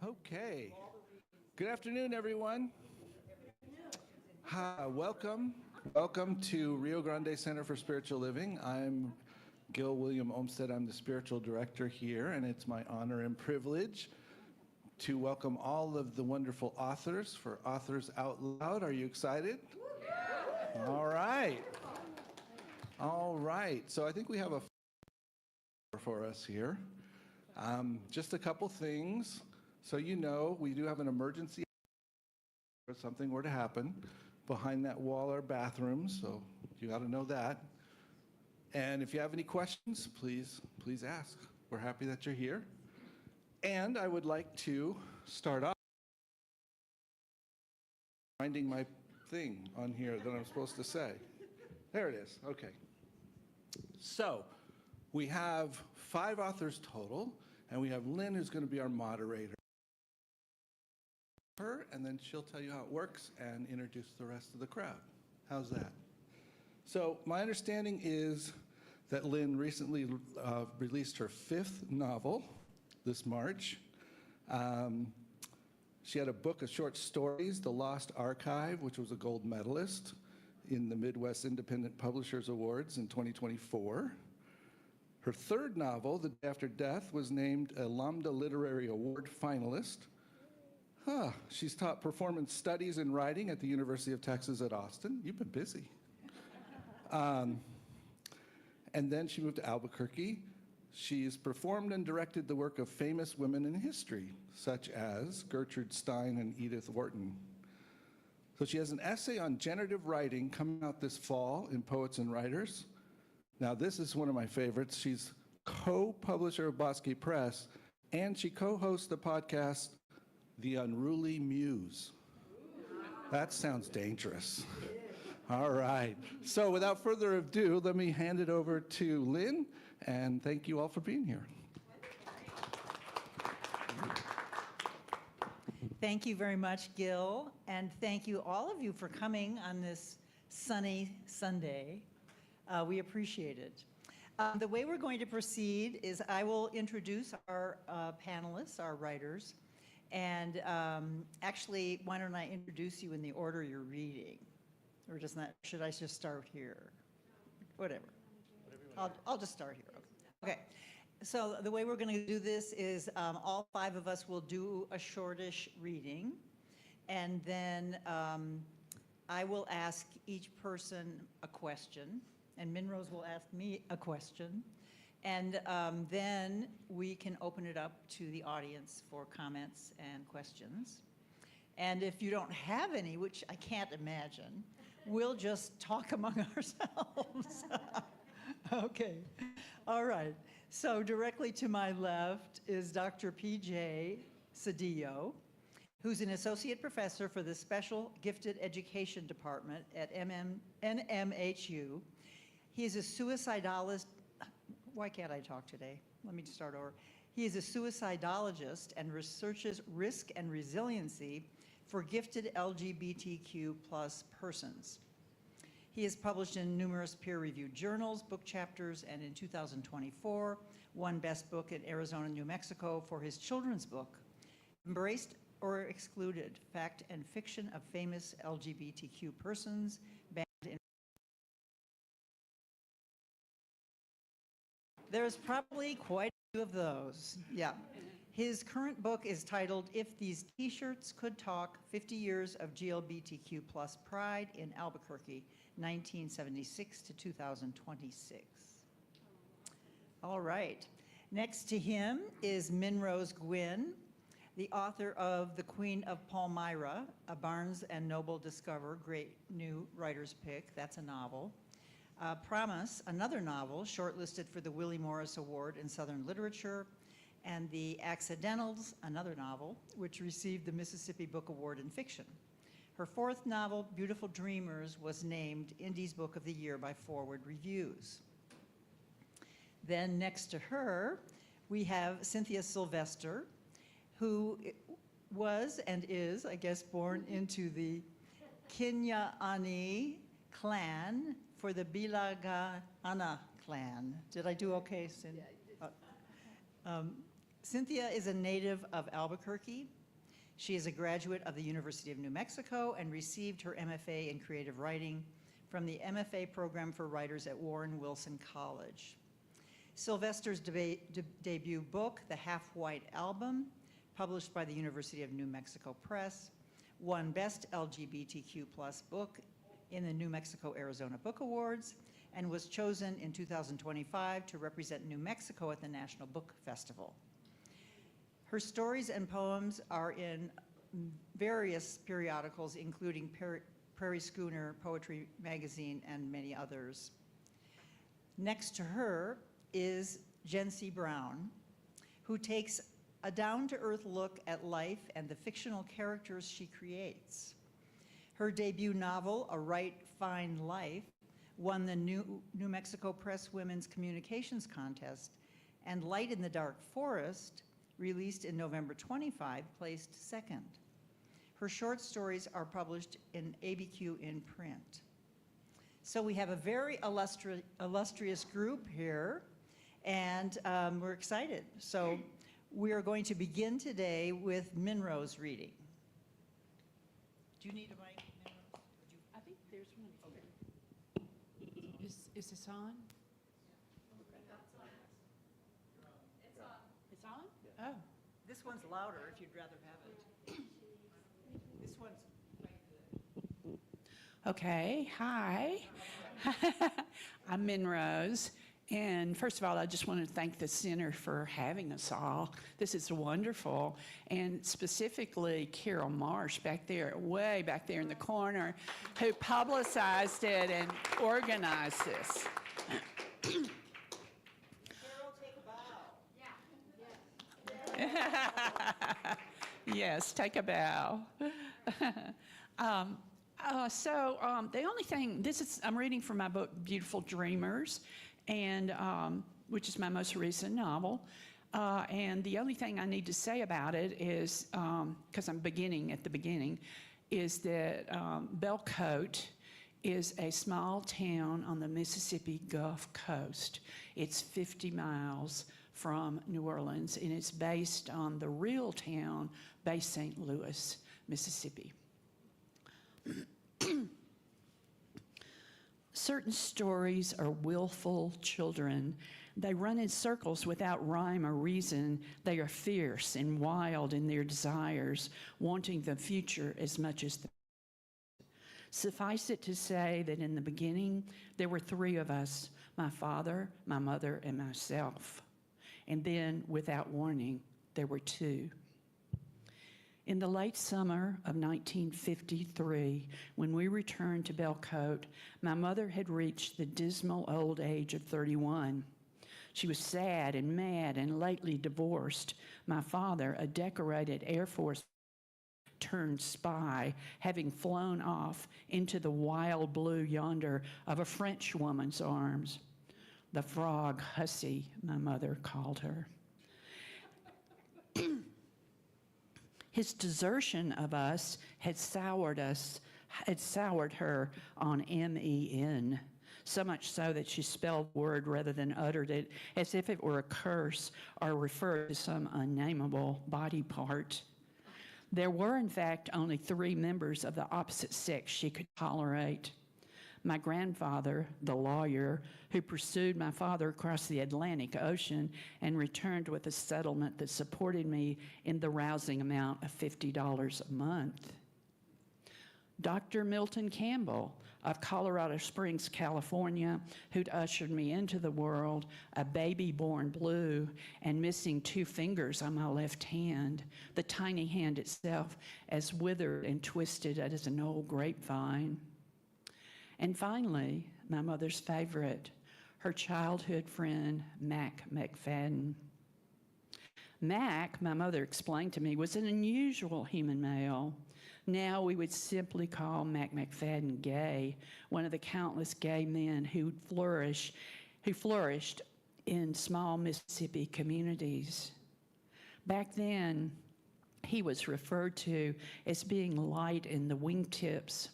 Okay. Good afternoon, everyone. Hi, welcome. Welcome to Rio Grande Center for Spiritual Living. I'm Gil William Olmsted. I'm the spiritual director here, and it's my honor and privilege to welcome all of the wonderful authors for Authors Out Loud. Are you excited? All right. All right. So I think we have a for us here. Just a couple things. So you know, we do have an emergency if something were to happen. Behind that wall are bathrooms, so you got to know that. And if you have any questions, please ask. We're happy that you're here. And I would like to start off finding my thing on here that I'm supposed to say. There it is. Okay. So we have 5 authors total, and we have Lynn, who's going to be our moderator. And then she'll tell you how it works and introduce the rest of the crowd. How's that? So my understanding is that Lynn recently released her 5th novel this March. She had a book of short stories, The Lost Archive, which was a gold medalist in the Midwest Independent Publishers Awards in 2024. Her 3rd novel, The Day After Death, was named a Lambda Literary Award finalist. She's taught performance studies and writing at the University of Texas at Austin. You've been busy. And then she moved to Albuquerque. She's performed and directed the work of famous women in history, such as Gertrude Stein and Edith Wharton. So she has an essay on generative writing coming out this fall in Poets and Writers. Now, this is one of my favorites. She's co-publisher of Bosque Press, and she co-hosts the podcast The Unruly Muse. That sounds dangerous. All right. So without further ado, let me hand it over to Lynn, and thank you all for being here. Thank you very much, Gil, and thank you all of you for coming on this sunny Sunday. We appreciate it. The way we're going to proceed is I will introduce our panelists, our writers. And actually, why don't I introduce you in the order you're reading? Or just not, should I just start here? Whatever. I'll just start here. Okay. So the way we're going to do this is all 5 of us will do a shortish reading. And then I will ask each person a question. And Minrose will ask me a question. And then we can open it up to the audience for comments and questions. And if you don't have any, which I can't imagine, we'll just talk among ourselves. Okay. All right. So directly to my left is Dr. P.J. Cedillo, who's an associate professor for the Special Gifted Education Department at NMHU. He is a suicidologist. Why can't I talk today? Let me start over. He is a suicidologist and researches risk and resiliency for gifted LGBTQ plus persons. He is published in numerous peer-reviewed journals, book chapters, and in 2024, won Best Book in Arizona, New Mexico for his children's book, Embraced or Excluded, Fact and Fiction of Famous LGBTQ Persons, banned in. There's probably quite a few of those, yeah. His current book is titled If These T-Shirts Could Talk, 50 Years of GLBTQ Plus Pride in Albuquerque, 1976 to 2026. All right, next to him is Minrose Gwynn, the author of The Queen of Palmyra, a Barnes & Noble Discover Great New Writer's Pick, that's a novel. Promise, another novel, shortlisted for the Willie Morris Award in Southern Literature, and The Accidentals, another novel, which received the Mississippi Book Award in Fiction. Her 4th novel, Beautiful Dreamers, was named Indies Book of the Year by Forward Reviews. Then next to her, we have Cynthia Sylvester, who was and is, I guess, born into the Kinyaani clan for the Bilagana clan. Did I do okay, Cynthia? Yeah, you did. Cynthia is a native of Albuquerque She is a graduate of the University of New Mexico and received her MFA in creative writing from the MFA program for writers at Warren Wilson College. Sylvester's debut book, The Half-White Album, published by the University of New Mexico Press, won Best LGBTQ+ Book in the New Mexico-Arizona Book Awards, and was chosen in 2025 to represent New Mexico at the National Book Festival. Her stories and poems are in various periodicals, including Prairie Schooner, Poetry Magazine, and many others. Next to her is Jen C. Brown, who takes a down-to-earth look at life and the fictional characters she creates. Her debut novel, A Right Fine Life, won the New Mexico Press Women's Communications Contest, and Light in the Dark Forest, released in November 25, placed second. Her short stories are published in ABQ in print. So we have a very illustrious group here, and we're excited. So we are going to begin today with Minrose reading. Do you need a mic, Minrose? I think there's one. Okay. Is this on? It's on? Oh. This one's louder if you'd rather have it. This one's quite good. Okay, hi. I'm Minrose. And first of all, I just want to thank the center for having us all. This is wonderful. And specifically Carol Marsh back there, way back there in the corner, who publicized it and organized this. Carol, take a bow. Yes, take a bow. The only thing, I'm reading from my book, Beautiful Dreamers, and which is my most recent novel. And the only thing I need to say about it is, because I'm beginning at the beginning, is that Belcote is a small town on the Mississippi Gulf Coast. It's 50 miles from New Orleans, and it's based on the real town, Bay St. Louis, Mississippi. Certain stories are willful children. They run in circles without rhyme or reason. They are fierce and wild in their desires, wanting the future as much as the present. Suffice it to say that in the beginning, there were three of us, my father, my mother, and myself. And then, without warning, there were two. In the late summer of 1953, when we returned to Belcote, my mother had reached the dismal old age of 31. She was sad and mad and lately divorced. My father, a decorated Air Force turned spy, having flown off into the wild blue yonder of a French woman's arms. The frog hussy, my mother called her. His desertion of us had soured her on MEN, so much so that she spelled the word rather than uttered it as if it were a curse or referred to some unnameable body part. There were, in fact, only 3 members of the opposite sex she could tolerate. My grandfather, the lawyer, who pursued my father across the Atlantic Ocean and returned with a settlement that supported me in the rousing amount of $50 a month. Dr. Milton Campbell of Colorado Springs, California, who'd ushered me into the world, a baby born blue and missing 2 fingers on my left hand, the tiny hand itself as withered and twisted as an old grapevine. And finally, my mother's favorite, her childhood friend, Mac McFadden. Mac, my mother explained to me, was an unusual human male. Now we would simply call Mac McFadden gay, one of the countless gay men who flourished in small Mississippi communities. Back then, he was referred to as being light in the wingtips,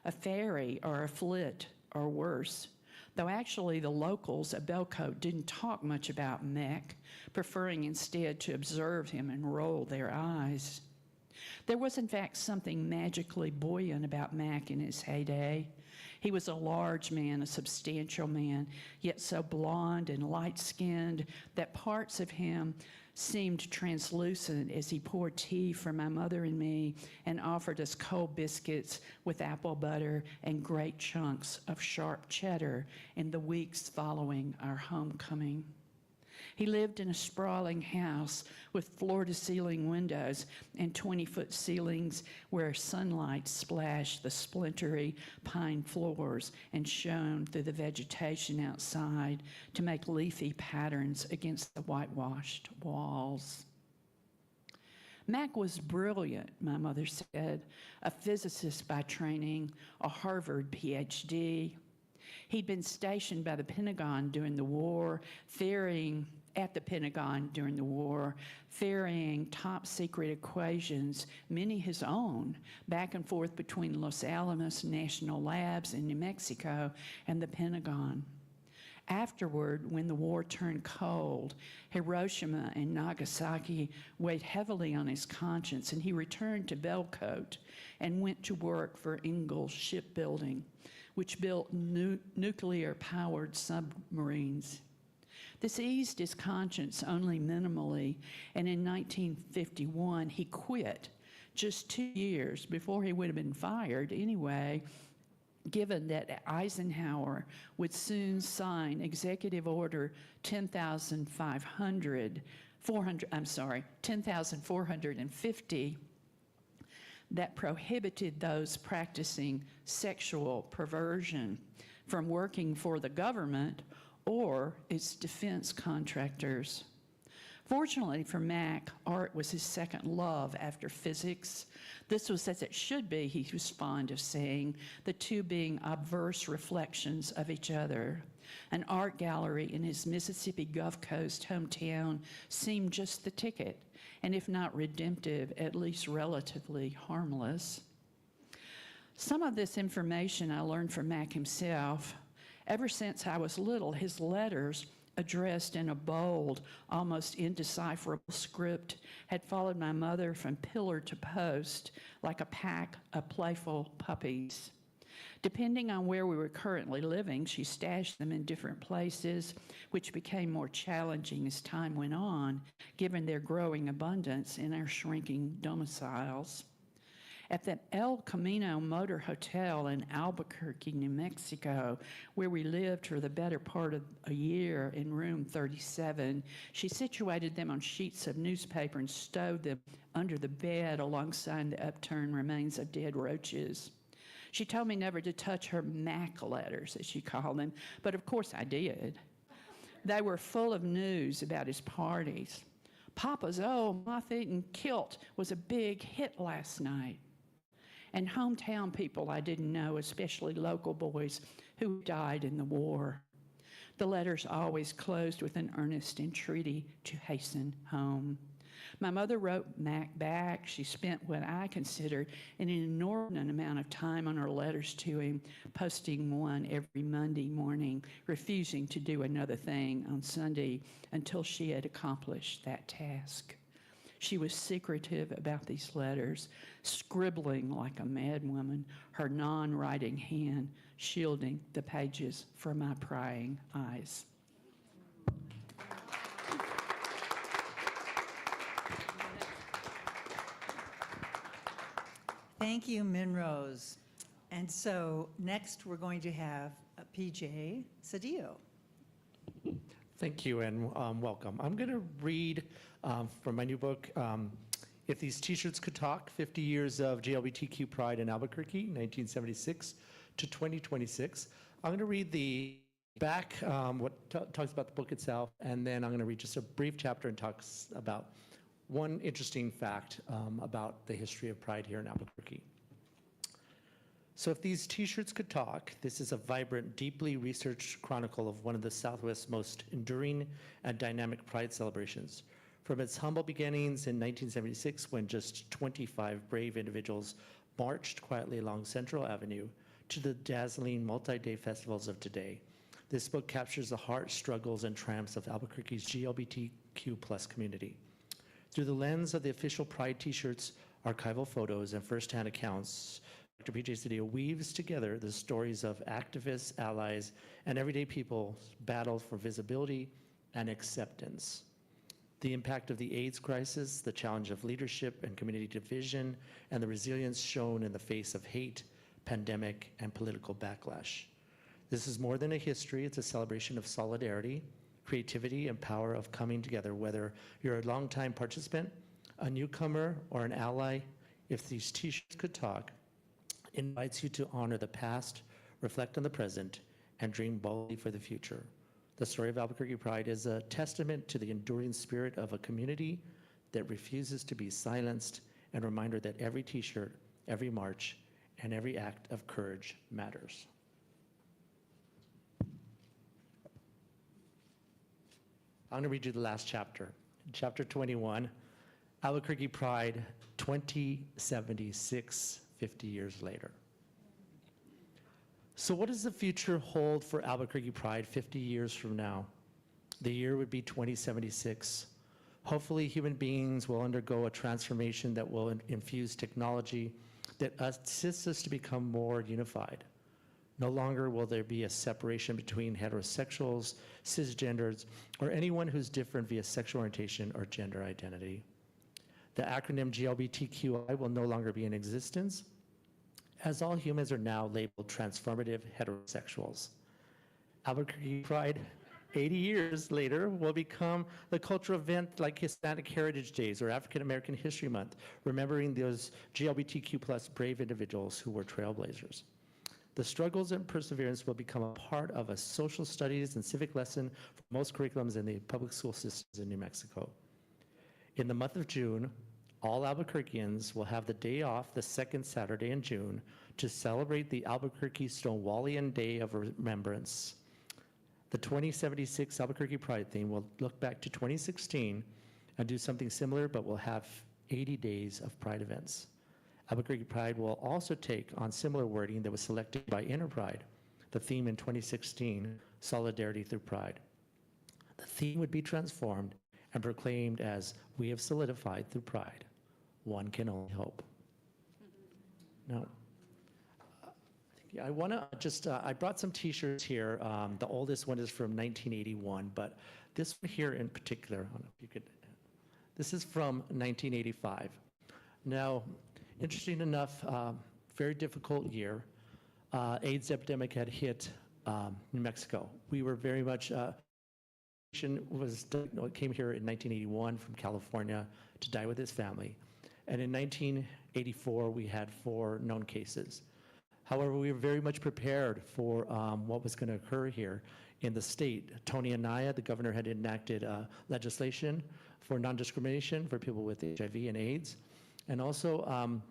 a fairy or a flit or worse, though actually the locals at Belcote didn't talk much about Mac, preferring instead to observe him and roll their eyes. There was, in fact, something magically buoyant about Mac in his heyday. He was a large man, a substantial man, yet so blond and light-skinned that parts of him seemed translucent as he poured tea for my mother and me and offered us cold biscuits with apple butter and great chunks of sharp cheddar in the weeks following our homecoming. He lived in a sprawling house with floor-to-ceiling windows and 20-foot ceilings where sunlight splashed the splintery pine floors and shone through the vegetation outside to make leafy patterns against the whitewashed walls. Mac was brilliant, my mother said, a physicist by training, a Harvard PhD. He'd been stationed by the Pentagon during the war, ferrying top secret equations, many his own, back and forth between Los Alamos National Labs in New Mexico and the Pentagon. Afterward, when the war turned cold, Hiroshima and Nagasaki weighed heavily on his conscience, and he returned to Belcote and went to work for Ingalls Shipbuilding, which built nuclear-powered submarines. This eased his conscience only minimally, and in 1951 he quit, just 2 years before he would have been fired anyway, given that Eisenhower would soon sign Executive Order 10,450 that prohibited those practicing sexual perversion from working for the government or its defense contractors. Fortunately for Mac, art was his second love after physics. This was as it should be, he was fond of saying, the two being obverse reflections of each other. An art gallery in his Mississippi Gulf Coast hometown seemed just the ticket, and if not redemptive, at least relatively harmless. Some of this information I learned from Mac himself. Ever since I was little, his letters, addressed in a bold, almost indecipherable script, had followed my mother from pillar to post like a pack of playful puppies. Depending on where we were currently living, she stashed them in different places, which became more challenging as time went on, given their growing abundance in our shrinking domiciles. At the El Camino Motor Hotel in Albuquerque, New Mexico, where we lived for the better part of a year in room 37, she situated them on sheets of newspaper and stowed them under the bed alongside the upturned remains of dead roaches. She told me never to touch her Mac letters, as she called them, but of course I did. They were full of news about his parties. Papa's old moth-eaten kilt was a big hit last night. And hometown people I didn't know, especially local boys who died in the war. The letters always closed with an earnest entreaty to hasten home. My mother wrote Mac back. She spent what I considered an inordinate amount of time on her letters to him, posting one every Monday morning, refusing to do another thing on Sunday until she had accomplished that task. She was secretive about these letters, scribbling like a madwoman, her non-writing hand shielding the pages from my prying eyes. Thank you, Minrose. And so next we're going to have PJ Cedillo. Thank you and welcome. I'm going to read from my new book, If These T-Shirts Could Talk, 50 Years of GLBTQ Pride in Albuquerque, 1976 to 2026. I'm going to read the back, what talks about the book itself, and then I'm going to read just a brief chapter and talks about one interesting fact about the history of Pride here in Albuquerque. So if these T-shirts could talk, this is a vibrant, deeply researched chronicle of one of the Southwest's most enduring and dynamic Pride celebrations. From its humble beginnings in 1976, when just 25 brave individuals marched quietly along Central Avenue, to the dazzling multi-day festivals of today. This book captures the heart, struggles, and triumphs of Albuquerque's GLBTQ+ community. Through the lens of the official Pride T-shirts, archival photos, and firsthand accounts, Dr. P.J. Cedillo weaves together the stories of activists, allies, and everyday people's battle for visibility and acceptance. The impact of the AIDS crisis, the challenge of leadership and community division, and the resilience shown in the face of hate, pandemic, and political backlash. This is more than a history, it's a celebration of solidarity, creativity, and power of coming together, whether you're a longtime participant, a newcomer, or an ally. If these t-shirts could talk, invites you to honor the past, reflect on the present, and dream boldly for the future. The story of Albuquerque Pride is a testament to the enduring spirit of a community that refuses to be silenced, and a reminder that every t-shirt, every march, and every act of courage matters. I'm gonna read you the last chapter. Chapter 21, Albuquerque Pride 2076, 50 years later. So what does the future hold for Albuquerque Pride 50 years from now? The year would be 2076. Hopefully human beings will undergo a transformation that will infuse technology that assists us to become more unified. No longer will there be a separation between heterosexuals, cisgenders, or anyone who's different via sexual orientation or gender identity. The acronym GLBTQI will no longer be in existence, as all humans are now labeled transformative heterosexuals. Albuquerque Pride, 80 years later, will become the cultural event like Hispanic Heritage Days or African American History Month, remembering those GLBTQ plus brave individuals who were trailblazers. The struggles and perseverance will become a part of a social studies and civic lesson for most curriculums in the public school systems in New Mexico. In the month of June, all Albuquerqueans will have the day off the second Saturday in June to celebrate the Albuquerque Stonewallian Day of Remembrance. The 2076 Albuquerque Pride theme will look back to 2016 and do something similar, but will have 80 days of Pride events. Albuquerque Pride will also take on similar wording that was selected by Interpride, the theme in 2016, Solidarity Through Pride. The theme would be transformed and proclaimed as, "We have solidified through pride. One can only hope." Now, I want to just, I brought some t-shirts here. The oldest one is from 1981, but this one here in particular, I don't know if you could, this is from 1985. Now, interesting enough, very difficult year. AIDS epidemic had hit New Mexico. We were very much, came here in 1981 from California to die with his family. And in 1984, we had 4 known cases. However, we were very much prepared for what was going to occur here in the state. Tony Anaya, the governor, had enacted legislation for non-discrimination for people with HIV and AIDS. And also,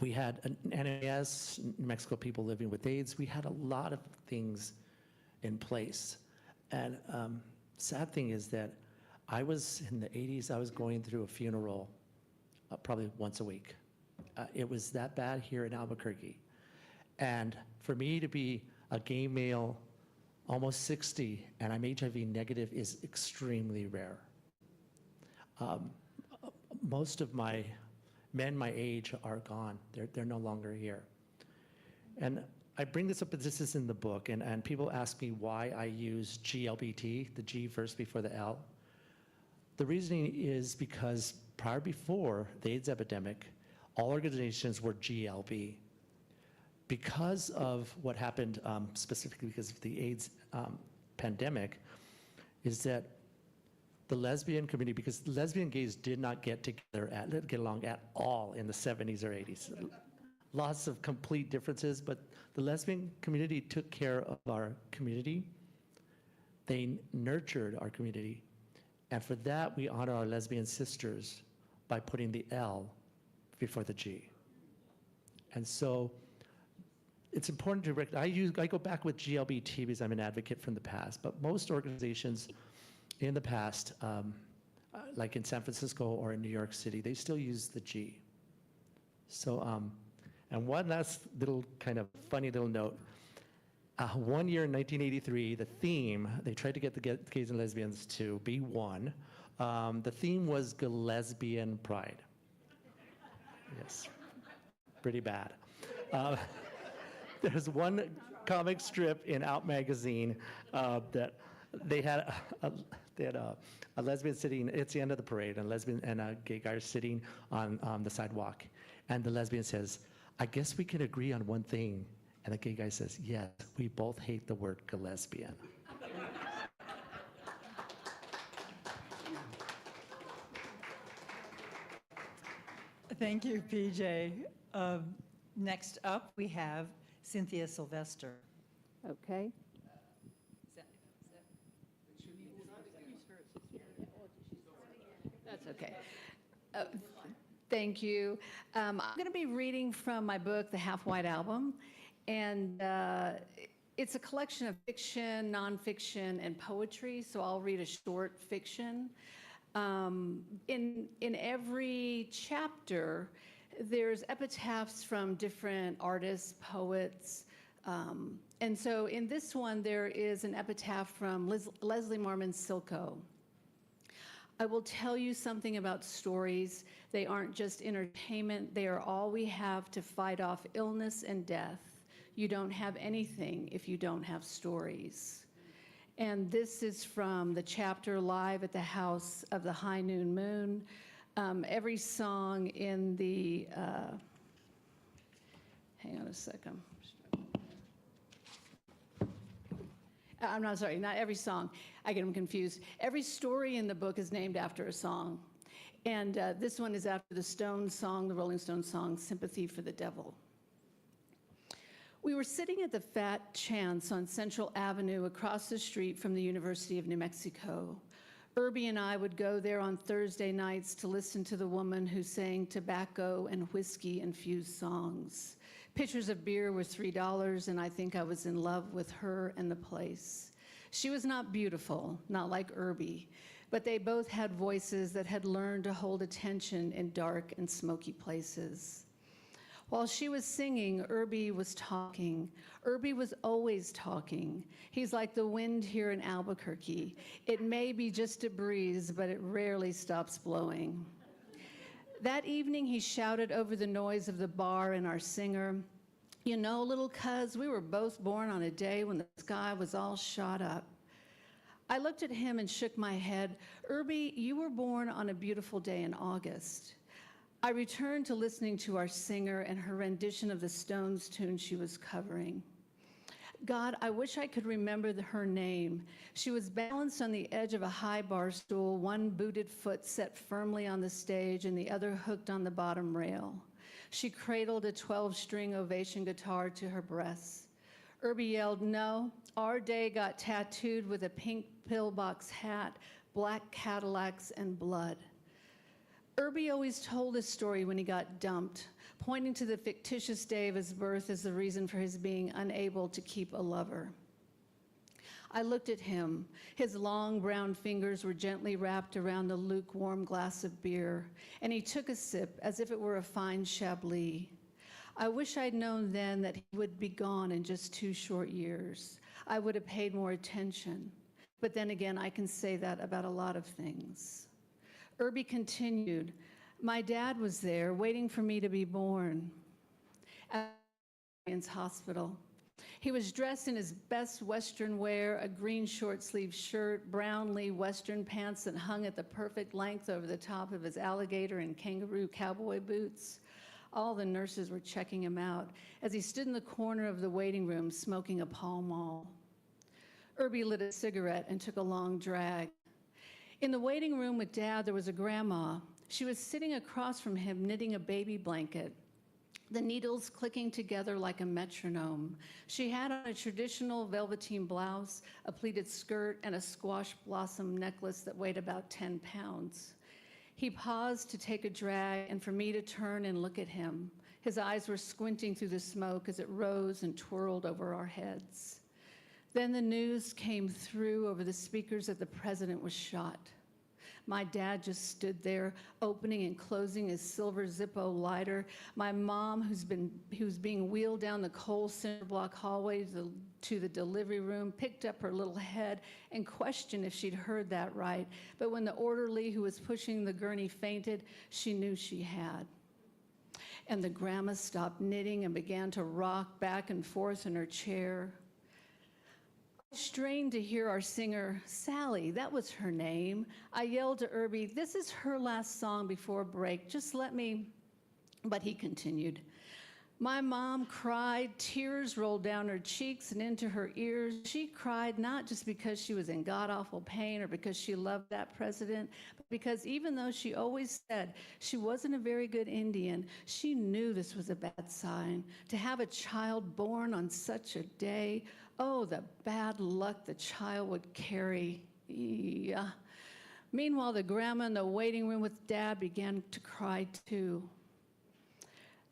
we had an NAS, New Mexico people living with AIDS. We had a lot of things in place. And sad thing is that I was, in the 80s, I was going through a funeral probably once a week. It was that bad here in Albuquerque. And for me to be a gay male, almost 60, and I'm HIV negative is extremely rare. Most of my men my age are gone. They're no longer here. And I bring this up, but this is in the book, and people ask me why I use GLBT, the G first before the L. The reasoning is because before the AIDS epidemic, all organizations were GLB. Because of what happened, specifically because of the AIDS pandemic, is that the lesbian community, because lesbian gays did not get along at all in the 70s or 80s. Lots of complete differences, but the lesbian community took care of our community. They nurtured our community. And for that, we honor our lesbian sisters by putting the L before the G. And so it's important to recognize, I go back with GLBT because I'm an advocate from the past, but most organizations in the past, like in San Francisco or in New York City, they still use the G. So, and one last little kind of funny little note. One year in 1983, the theme, they tried to get the gays and lesbians to be one. The theme was lesbian pride. Yes, pretty bad. There's one comic strip in Out magazine that they had a lesbian sitting. It's the end of the parade, and a lesbian and a gay guy are sitting on the sidewalk, and the lesbian says, "I guess we can agree on one thing," and the gay guy says, "Yes, we both hate the word lesbian." Thank you, PJ. Next up, we have Cynthia Sylvester. Okay. That's okay. Thank you. I'm going to be reading from my book, The Half White Album, and it's a collection of fiction, nonfiction, and poetry, so I'll read a short fiction. In every chapter, there's epitaphs from different artists, poets, and so in this one, there is an epitaph from Leslie Marmon Silko. I will tell you something about stories. They aren't just entertainment. They are all we have to fight off illness and death. You don't have anything if you don't have stories. And this is from the chapter Live at the House of the High Noon Moon. Every song in the, hang on a second. I'm not sorry, not every song. I get them confused. Every story in the book is named after a song. And this one is after the Stones song, the Rolling Stones song, Sympathy for the Devil. We were sitting at the Fat Chance on Central Avenue across the street from the University of New Mexico. Irby and I would go there on Thursday nights to listen to the woman who sang tobacco and whiskey-infused songs. Pitchers of beer were $3, and I think I was in love with her and the place. She was not beautiful, not like Irby, but they both had voices that had learned to hold attention in dark and smoky places. While she was singing, Irby was talking. Irby was always talking. He's like the wind here in Albuquerque. It may be just a breeze, but it rarely stops blowing. That evening, he shouted over the noise of the bar and our singer, "You know, little cuz, we were both born on a day when the sky was all shot up." I looked at him and shook my head. "Irby, you were born on a beautiful day in August." I returned to listening to our singer and her rendition of the Stones tune she was covering. God, I wish I could remember her name. She was balanced on the edge of a high bar stool, one booted foot set firmly on the stage and the other hooked on the bottom rail. She cradled a 12-string Ovation guitar to her breasts. Irby yelled, "No, our day got tattooed with a pink pillbox hat, black Cadillacs, and blood." Irby always told his story when he got dumped, pointing to the fictitious day of his birth as the reason for his being unable to keep a lover. I looked at him. His long brown fingers were gently wrapped around the lukewarm glass of beer, and he took a sip as if it were a fine Chablis. I wish I'd known then that he would be gone in just 2 short years. I would have paid more attention. But then again, I can say that about a lot of things. Irby continued, "My dad was there waiting for me to be born at the hospital. He was dressed in his best Western wear, a green short-sleeved shirt, brown Lee Western pants that hung at the perfect length over the top of his alligator and kangaroo cowboy boots. All the nurses were checking him out as he stood in the corner of the waiting room smoking a Pall Mall. Irby lit a cigarette and took a long drag. In the waiting room with Dad, there was a grandma. She was sitting across from him knitting a baby blanket, the needles clicking together like a metronome. She had on a traditional velveteen blouse, a pleated skirt, and a squash blossom necklace that weighed about 10 pounds. He paused to take a drag and for me to turn and look at him. His eyes were squinting through the smoke as it rose and twirled over our heads. Then the news came through over the speakers that the president was shot. My dad just stood there, opening and closing his silver Zippo lighter. My mom, who's being wheeled down the cold cinder block hallway to the delivery room, picked up her little head and questioned if she'd heard that right. But when the orderly who was pushing the gurney fainted, she knew she had. and the grandma stopped knitting and began to rock back and forth in her chair. I strained to hear our singer, Sally, that was her name. I yelled to Irby, this is her last song before break, just let me, but he continued. My mom cried, tears rolled down her cheeks and into her ears. She cried not just because she was in god-awful pain or because she loved that president, but because even though she always said she wasn't a very good Indian, she knew this was a bad sign. To have a child born on such a day, oh, the bad luck the child would carry. Yeah. Meanwhile, the grandma in the waiting room with Dad began to cry too.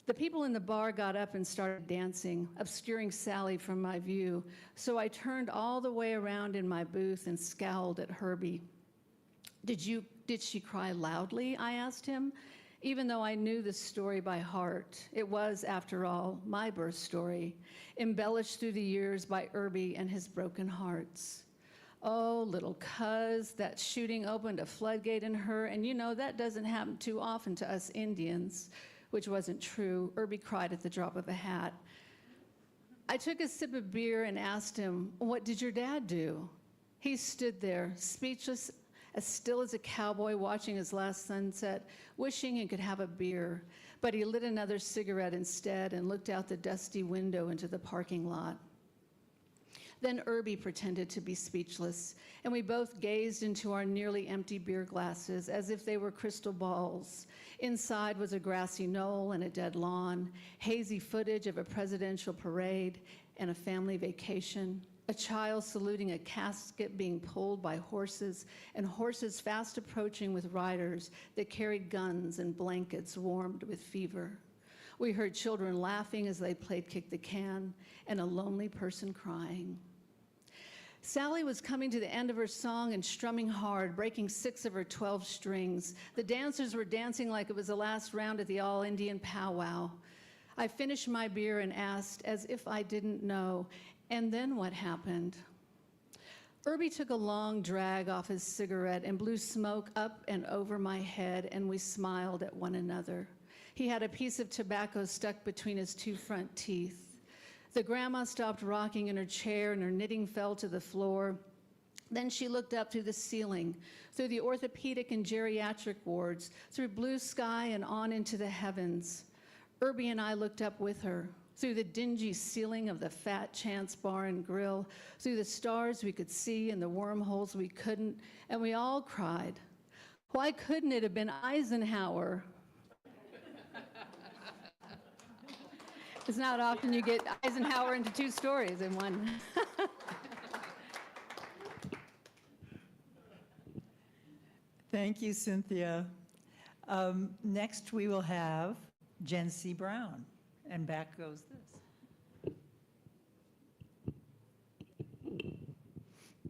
The people in the bar got up and started dancing, obscuring Sally from my view, so I turned all the way around in my booth and scowled at Herbie. Did she cry loudly? I asked him, even though I knew the story by heart. It was, after all, my birth story, embellished through the years by Irby and his broken hearts. Oh, little cuz, that shooting opened a floodgate in her, and you know that doesn't happen too often to us Indians. Which wasn't true. Irby cried at the drop of a hat. I took a sip of beer and asked him, what did your dad do? He stood there, speechless, as still as a cowboy watching his last sunset, wishing he could have a beer. But he lit another cigarette instead and looked out the dusty window into the parking lot. Then Irby pretended to be speechless, and we both gazed into our nearly empty beer glasses as if they were crystal balls. Inside was a grassy knoll and a dead lawn, hazy footage of a presidential parade and a family vacation, a child saluting a casket being pulled by horses, and horses fast approaching with riders that carried guns and blankets warmed with fever. We heard children laughing as they played kick the can, and a lonely person crying. Sally was coming to the end of her song and strumming hard, breaking 6 of her 12 strings. The dancers were dancing like it was the last round at the all-Indian powwow. I finished my beer and asked, as if I didn't know, and then what happened? Irby took a long drag off his cigarette and blew smoke up and over my head, and we smiled at one another. He had a piece of tobacco stuck between his 2 front teeth. The grandma stopped rocking in her chair and her knitting fell to the floor. Then she looked up through the ceiling, through the orthopedic and geriatric wards, through blue sky and on into the heavens. Irby and I looked up with her, through the dingy ceiling of the Fat Chance Bar and Grill, through the stars we could see and the wormholes we couldn't, and we all cried. Why couldn't it have been Eisenhower? It's not often you get Eisenhower into 2 stories in one. Thank you, Cynthia. Next, we will have Jen C. Brown, and back goes this.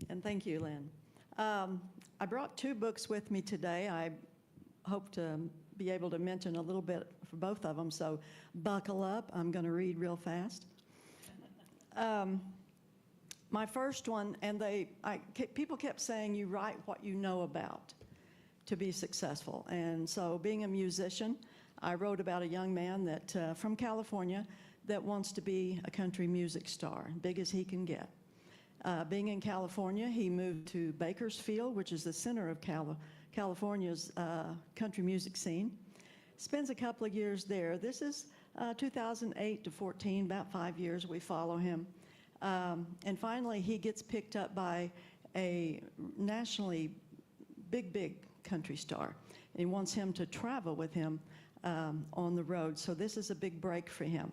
And thank you, Lynn. I brought 2 books with me today. I hope to be able to mention a little bit for both of them, so buckle up. I'm going to read real fast. My first one, and people kept saying you write what you know about to be successful. And so being a musician, I wrote about a young man that from California that wants to be a country music star, big as he can get. Being in California, he moved to Bakersfield, which is the center of California's country music scene. Spends a couple of years there. This is 2008 to 14, about 5 years we follow him. And finally, he gets picked up by a nationally big country star. And he wants him to travel with him on the road. So this is a big break for him.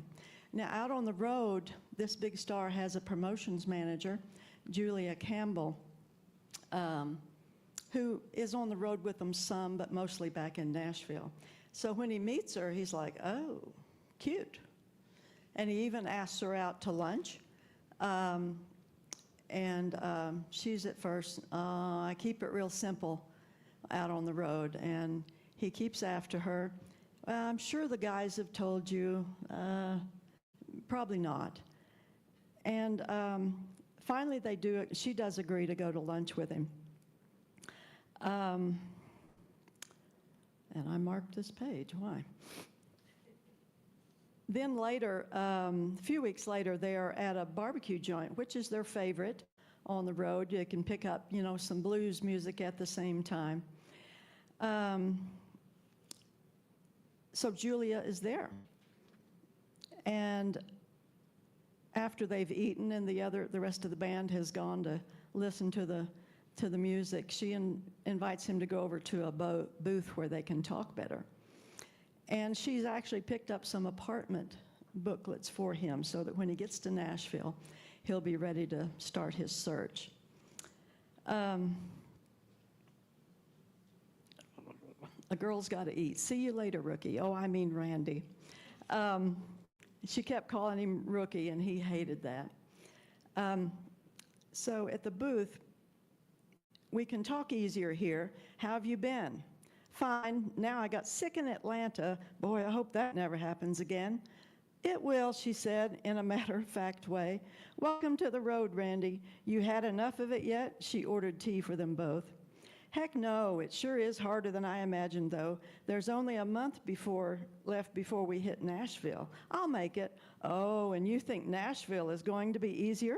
Now, out on the road, this big star has a promotions manager, Julia Campbell, who is on the road with them some, but mostly back in Nashville. So when he meets her, he's like, oh, cute. And he even asks her out to lunch. She's at first, I keep it real simple out on the road. And he keeps after her. I'm sure the guys have told you, probably not. And finally they do it. She does agree to go to lunch with him. And I marked this page, why? Then later, a few weeks later, they're at a barbecue joint, which is their favorite on the road. You can pick up, some blues music at the same time. So Julia is there. And after they've eaten and the rest of the band has gone to listen to the music, she invites him to go over to a booth where they can talk better. And she's actually picked up some apartment booklets for him so that when he gets to Nashville, he'll be ready to start his search. A girl's got to eat. See you later, Rookie. Oh, I mean Randy. She kept calling him Rookie, and he hated that. So at the booth, we can talk easier here. How have you been? Fine. Now I got sick in Atlanta. Boy, I hope that never happens again. It will, she said, in a matter-of-fact way. Welcome to the road, Randy. You had enough of it yet? She ordered tea for them both. Heck no, it sure is harder than I imagined, though. There's only a month left before we hit Nashville. I'll make it. Oh, and you think Nashville is going to be easier?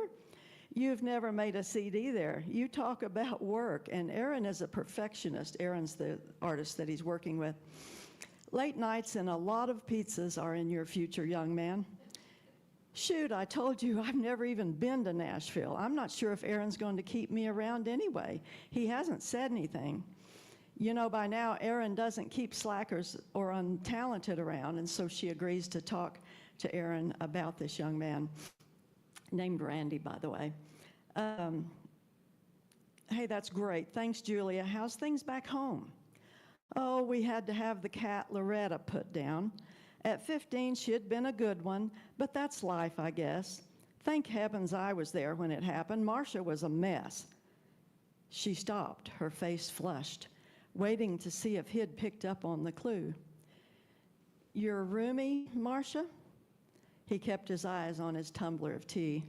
You've never made a CD there. You talk about work, and Aaron is a perfectionist. Aaron's the artist that he's working with. Late nights and a lot of pizzas are in your future, young man. Shoot, I told you I've never even been to Nashville. I'm not sure if Aaron's going to keep me around anyway. He hasn't said anything. By now, Aaron doesn't keep slackers or untalented around, and so she agrees to talk to Aaron about this young man, named Randy, by the way. Hey, that's great. Thanks, Julia. How's things back home? Oh, we had to have the cat Loretta put down. At 15, she had been a good one, but that's life, I guess. Thank heavens I was there when it happened. Marcia was a mess. She stopped, her face flushed, waiting to see if he'd picked up on the clue. Your roomie, Marcia? He kept his eyes on his tumbler of tea.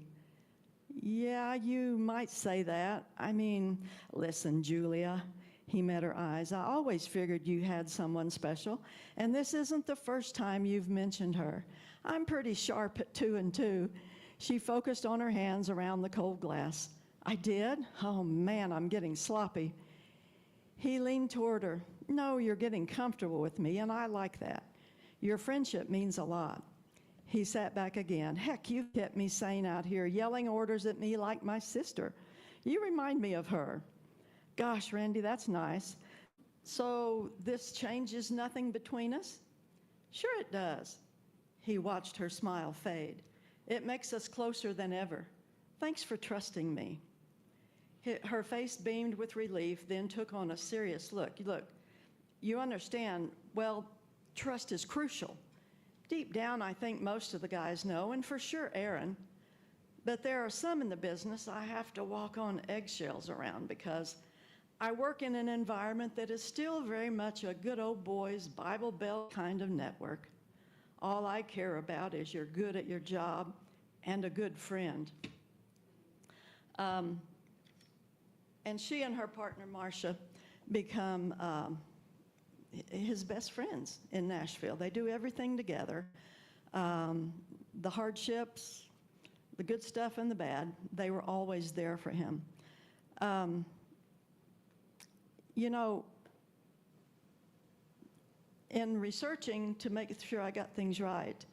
Yeah, you might say that. I mean, listen, Julia. He met her eyes. I always figured you had someone special, and this isn't the first time you've mentioned her. I'm pretty sharp at 2 and 2. She focused on her hands around the cold glass. I did? Oh, man, I'm getting sloppy. He leaned toward her. No, you're getting comfortable with me, and I like that. Your friendship means a lot. He sat back again. Heck, you've kept me sane out here, yelling orders at me like my sister. You remind me of her. Gosh, Randy, that's nice. So this changes nothing between us? Sure it does. He watched her smile fade. It makes us closer than ever. Thanks for trusting me. Her face beamed with relief, then took on a serious look. Look, you understand, well, trust is crucial. Deep down, I think most of the guys know, and for sure Aaron. But there are some in the business I have to walk on eggshells around because I work in an environment that is still very much a good old boys, Bible Belt kind of network. All I care about is you're good at your job and a good friend. And she and her partner, Marcia, become his best friends in Nashville. They do everything together. The hardships, the good stuff and the bad, they were always there for him. In researching to make sure I got things right,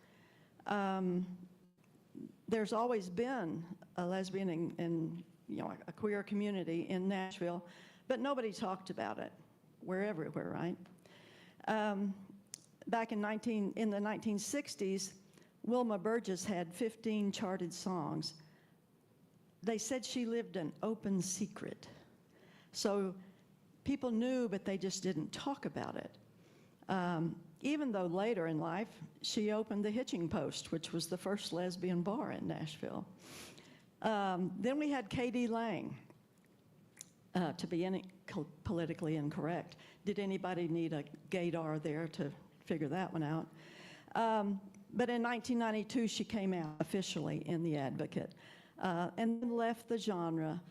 there's always been a lesbian and a queer community in Nashville, but nobody talked about it. We're everywhere, right? Back in the 1960s, Wilma Burgess had 15 charted songs. They said she lived an open secret. So people knew, but they just didn't talk about it. Even though later in life, she opened the Hitching Post, which was the first lesbian bar in Nashville. Then we had K.D. Lang, to be politically incorrect. Did anybody need a gaydar there to figure that one out? But in 1992, she came out officially in The Advocate and then left the genre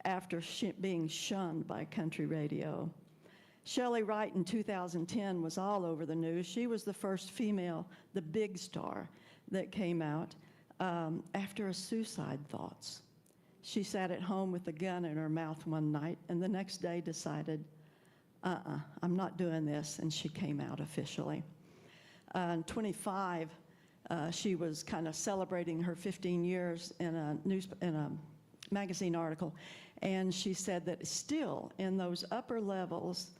after being shunned by country radio. Shelley Wright in 2010 was all over the news. She was the first female, the big star. that came out after a suicide thoughts. She sat at home with a gun in her mouth one night and the next day decided, I'm not doing this, and she came out officially. 25, she was kind of celebrating her 15 years in a magazine article, and she said that still in those upper levels,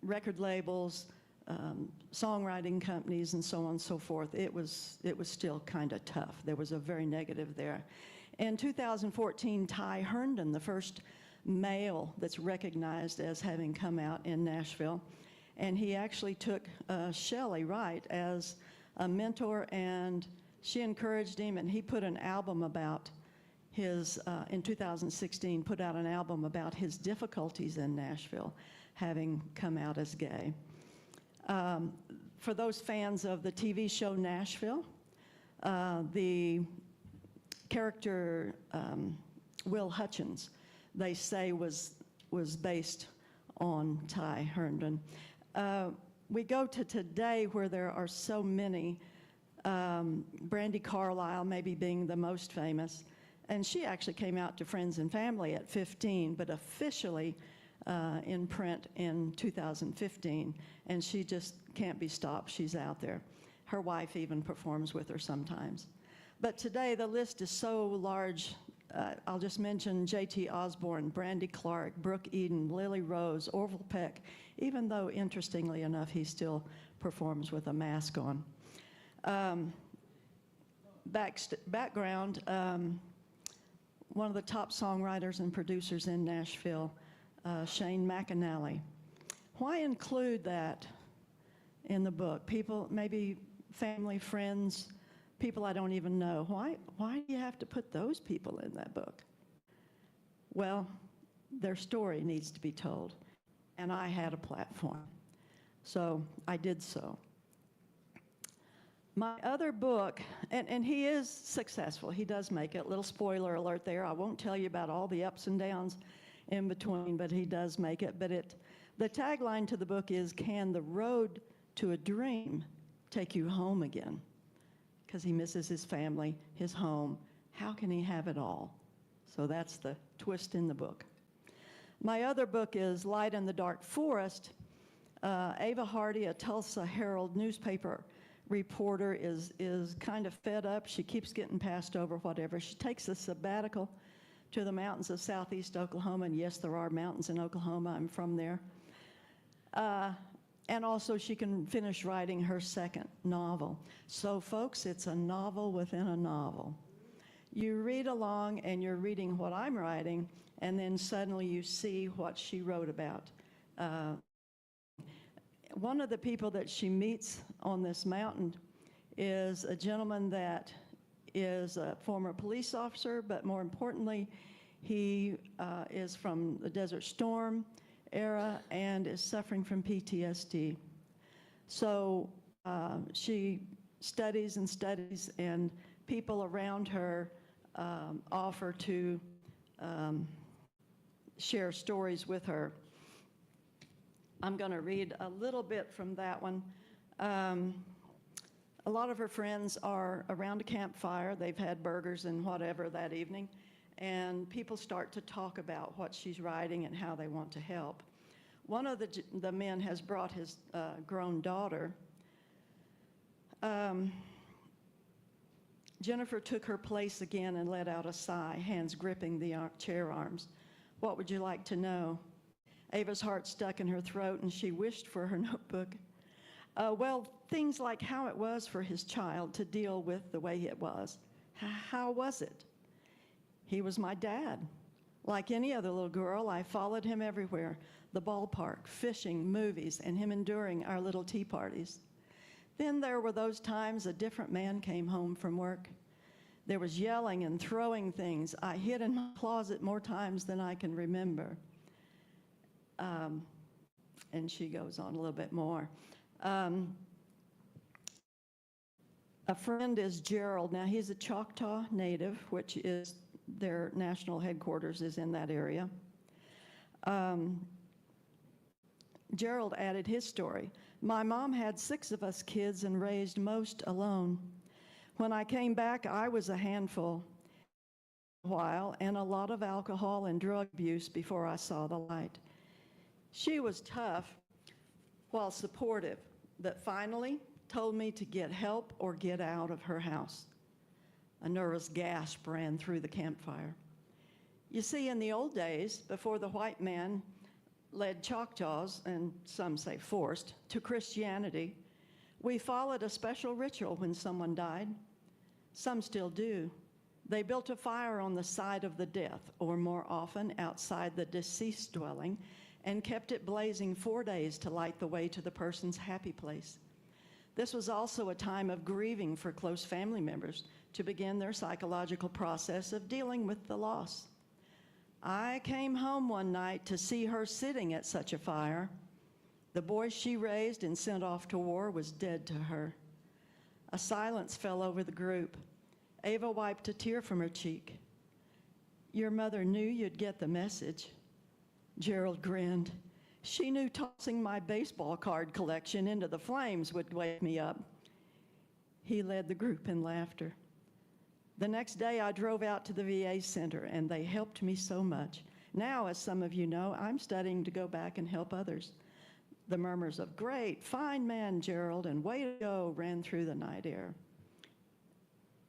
record labels, songwriting companies, and so on and so forth, it was still kind of tough. There was a very negative there. In 2014, Ty Herndon, the first male that's recognized as having come out in Nashville, and he actually took Shelley Wright as a mentor, and she encouraged him, and he put an album about his, in 2016, put out an album about his difficulties in Nashville, having come out as gay. For those fans of the TV show Nashville, the character Will Hutchins, they say was based on Ty Herndon. We go to today where there are so many, Brandi Carlile maybe being the most famous, and she actually came out to friends and family at 15, but officially in print in 2015, and she just can't be stopped. She's out there. Her wife even performs with her sometimes. But today the list is so large. I'll just mention J.T. Osborne, Brandi Clark, Brooke Eden, Lily Rose, Orville Peck, even though, interestingly enough, he still performs with a mask on. Background, one of the top songwriters and producers in Nashville, Shane McAnally. Why include that in the book? People, maybe family, friends, people I don't even know. Why do you have to put those people in that book? Well, their story needs to be told, and I had a platform, so I did so. My other book, and he is successful. He does make it. Little spoiler alert there. I won't tell you about all the ups and downs in between, but he does make it. But the tagline to the book is, "Can the road to a dream take you home again?" Because he misses his family, his home. How can he have it all? So that's the twist in the book. My other book is Light in the Dark Forest. Ava Hardy, a Tulsa Herald newspaper reporter, is kind of fed up. She keeps getting passed over, whatever. She takes a sabbatical to the mountains of southeast Oklahoma, and yes, there are mountains in Oklahoma. I'm from there. And also she can finish writing her second novel. So folks, it's a novel within a novel. You read along and you're reading what I'm writing, and then suddenly you see what she wrote about. One of the people that she meets on this mountain is a gentleman that is a former police officer, but more importantly, he is from the Desert Storm era and is suffering from PTSD. So she studies and studies, and people around her offer to share stories with her. I'm going to read a little bit from that one. A lot of her friends are around a campfire. They've had burgers and whatever that evening, and people start to talk about what she's writing and how they want to help. One of the men has brought his grown daughter. Jennifer took her place again and let out a sigh, hands gripping the chair arms. "What would you like to know?" Ava's heart stuck in her throat, and she wished for her notebook. Well, things like how it was for his child to deal with the way it was. How was it? He was my dad. Like any other little girl, I followed him everywhere, the ballpark, fishing, movies, and him enduring our little tea parties. Then there were those times a different man came home from work. There was yelling and throwing things. I hid in my closet more times than I can remember. And she goes on a little bit more. A friend is Gerald. Now, he's a Choctaw native, which is their national headquarters is in that area. Gerald added his story. My mom had 6 of us kids and raised most alone. When I came back, I was a handful a while and a lot of alcohol and drug abuse before I saw the light. She was tough while supportive, but finally told me to get help or get out of her house. A nervous gasp ran through the campfire. You see, in the old days, before the white man led Choctaws, and some say forced, to Christianity, we followed a special ritual when someone died. Some still do. They built a fire on the side of the death, or more often outside the deceased dwelling, and kept it blazing 4 days to light the way to the person's happy place. This was also a time of grieving for close family members to begin their psychological process of dealing with the loss. I came home one night to see her sitting at such a fire. The boy she raised and sent off to war was dead to her. A silence fell over the group. Ava wiped a tear from her cheek. Your mother knew you'd get the message. Gerald grinned. She knew tossing my baseball card collection into the flames would wake me up. He led the group in laughter. The next day, I drove out to the VA center, and they helped me so much. Now, as some of you know, I'm studying to go back and help others. The murmurs of, great, fine man, Gerald, and way to go ran through the night air.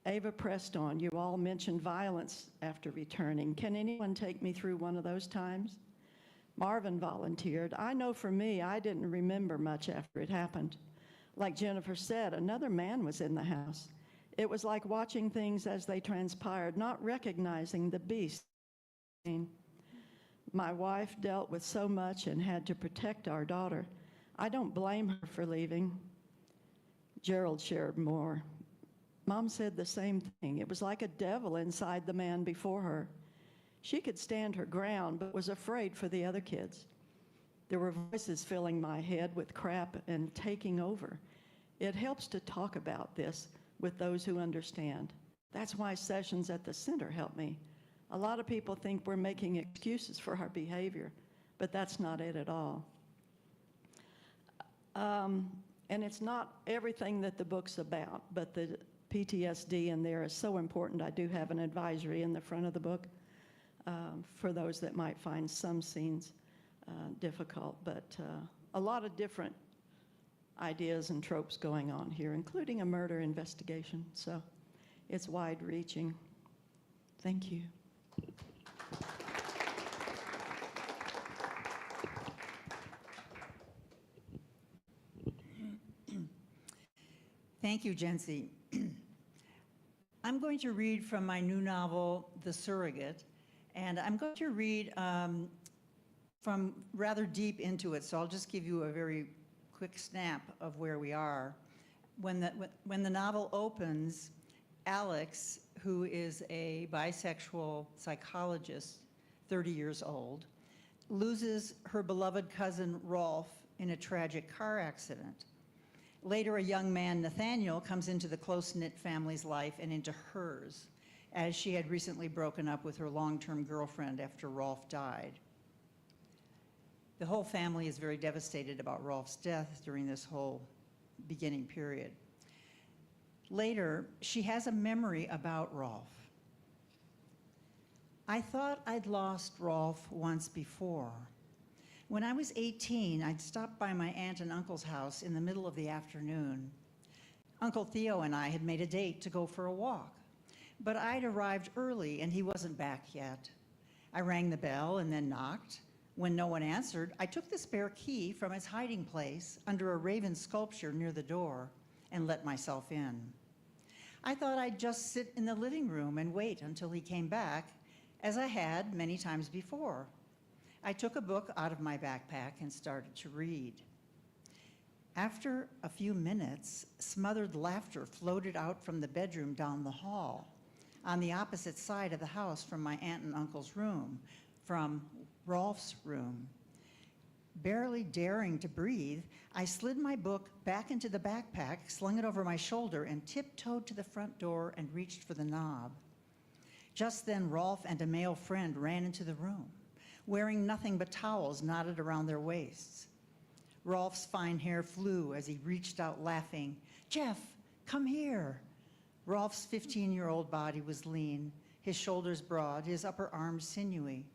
Ava pressed on. You all mentioned violence after returning. Can anyone take me through one of those times? Marvin volunteered. I know for me, I didn't remember much after it happened. Like Jennifer said, another man was in the house. It was like watching things as they transpired, not recognizing the beast. My wife dealt with so much and had to protect our daughter. I don't blame her for leaving. Gerald shared more. Mom said the same thing. It was like a devil inside the man before her. She could stand her ground, but was afraid for the other kids. There were voices filling my head with crap and taking over. It helps to talk about this with those who understand. That's why sessions at the center help me. A lot of people think we're making excuses for our behavior, but that's not it at all. And it's not everything that the book's about, but the PTSD in there is so important. I do have an advisory in the front of the book for those that might find some scenes difficult, but a lot of different ideas and tropes going on here, including a murder investigation. So it's wide-reaching. Thank you. Thank you, Jency. I'm going to read from my new novel, The Surrogate, and I'm going to read from rather deep into it, so I'll just give you a very quick snap of where we are. When the novel opens, Alex, who is a bisexual psychologist, 30 years old, loses her beloved cousin Rolf in a tragic car accident. Later, a young man, Nathaniel, comes into the close-knit family's life and into hers, as she had recently broken up with her long-term girlfriend after Rolf died. The whole family is very devastated about Rolf's death during this whole beginning period. Later, she has a memory about Rolf. I thought I'd lost Rolf once before. When I was 18, I'd stopped by my aunt and uncle's house in the middle of the afternoon. Uncle Theo and I had made a date to go for a walk, but I'd arrived early and he wasn't back yet. I rang the bell and then knocked. When no one answered, I took the spare key from its hiding place under a raven sculpture near the door and let myself in. I thought I'd just sit in the living room and wait until he came back, as I had many times before. I took a book out of my backpack and started to read. After a few minutes, smothered laughter floated out from the bedroom down the hall, on the opposite side of the house from my aunt and uncle's room, from Rolf's room. Barely daring to breathe, I slid my book back into the backpack, slung it over my shoulder, and tiptoed to the front door and reached for the knob. Just then, Rolf and a male friend ran into the room, wearing nothing but towels knotted around their waists. Rolf's fine hair flew as he reached out laughing. "Jeff, come here." Rolf's 15-year-old body was lean, his shoulders broad, his upper arms sinewy.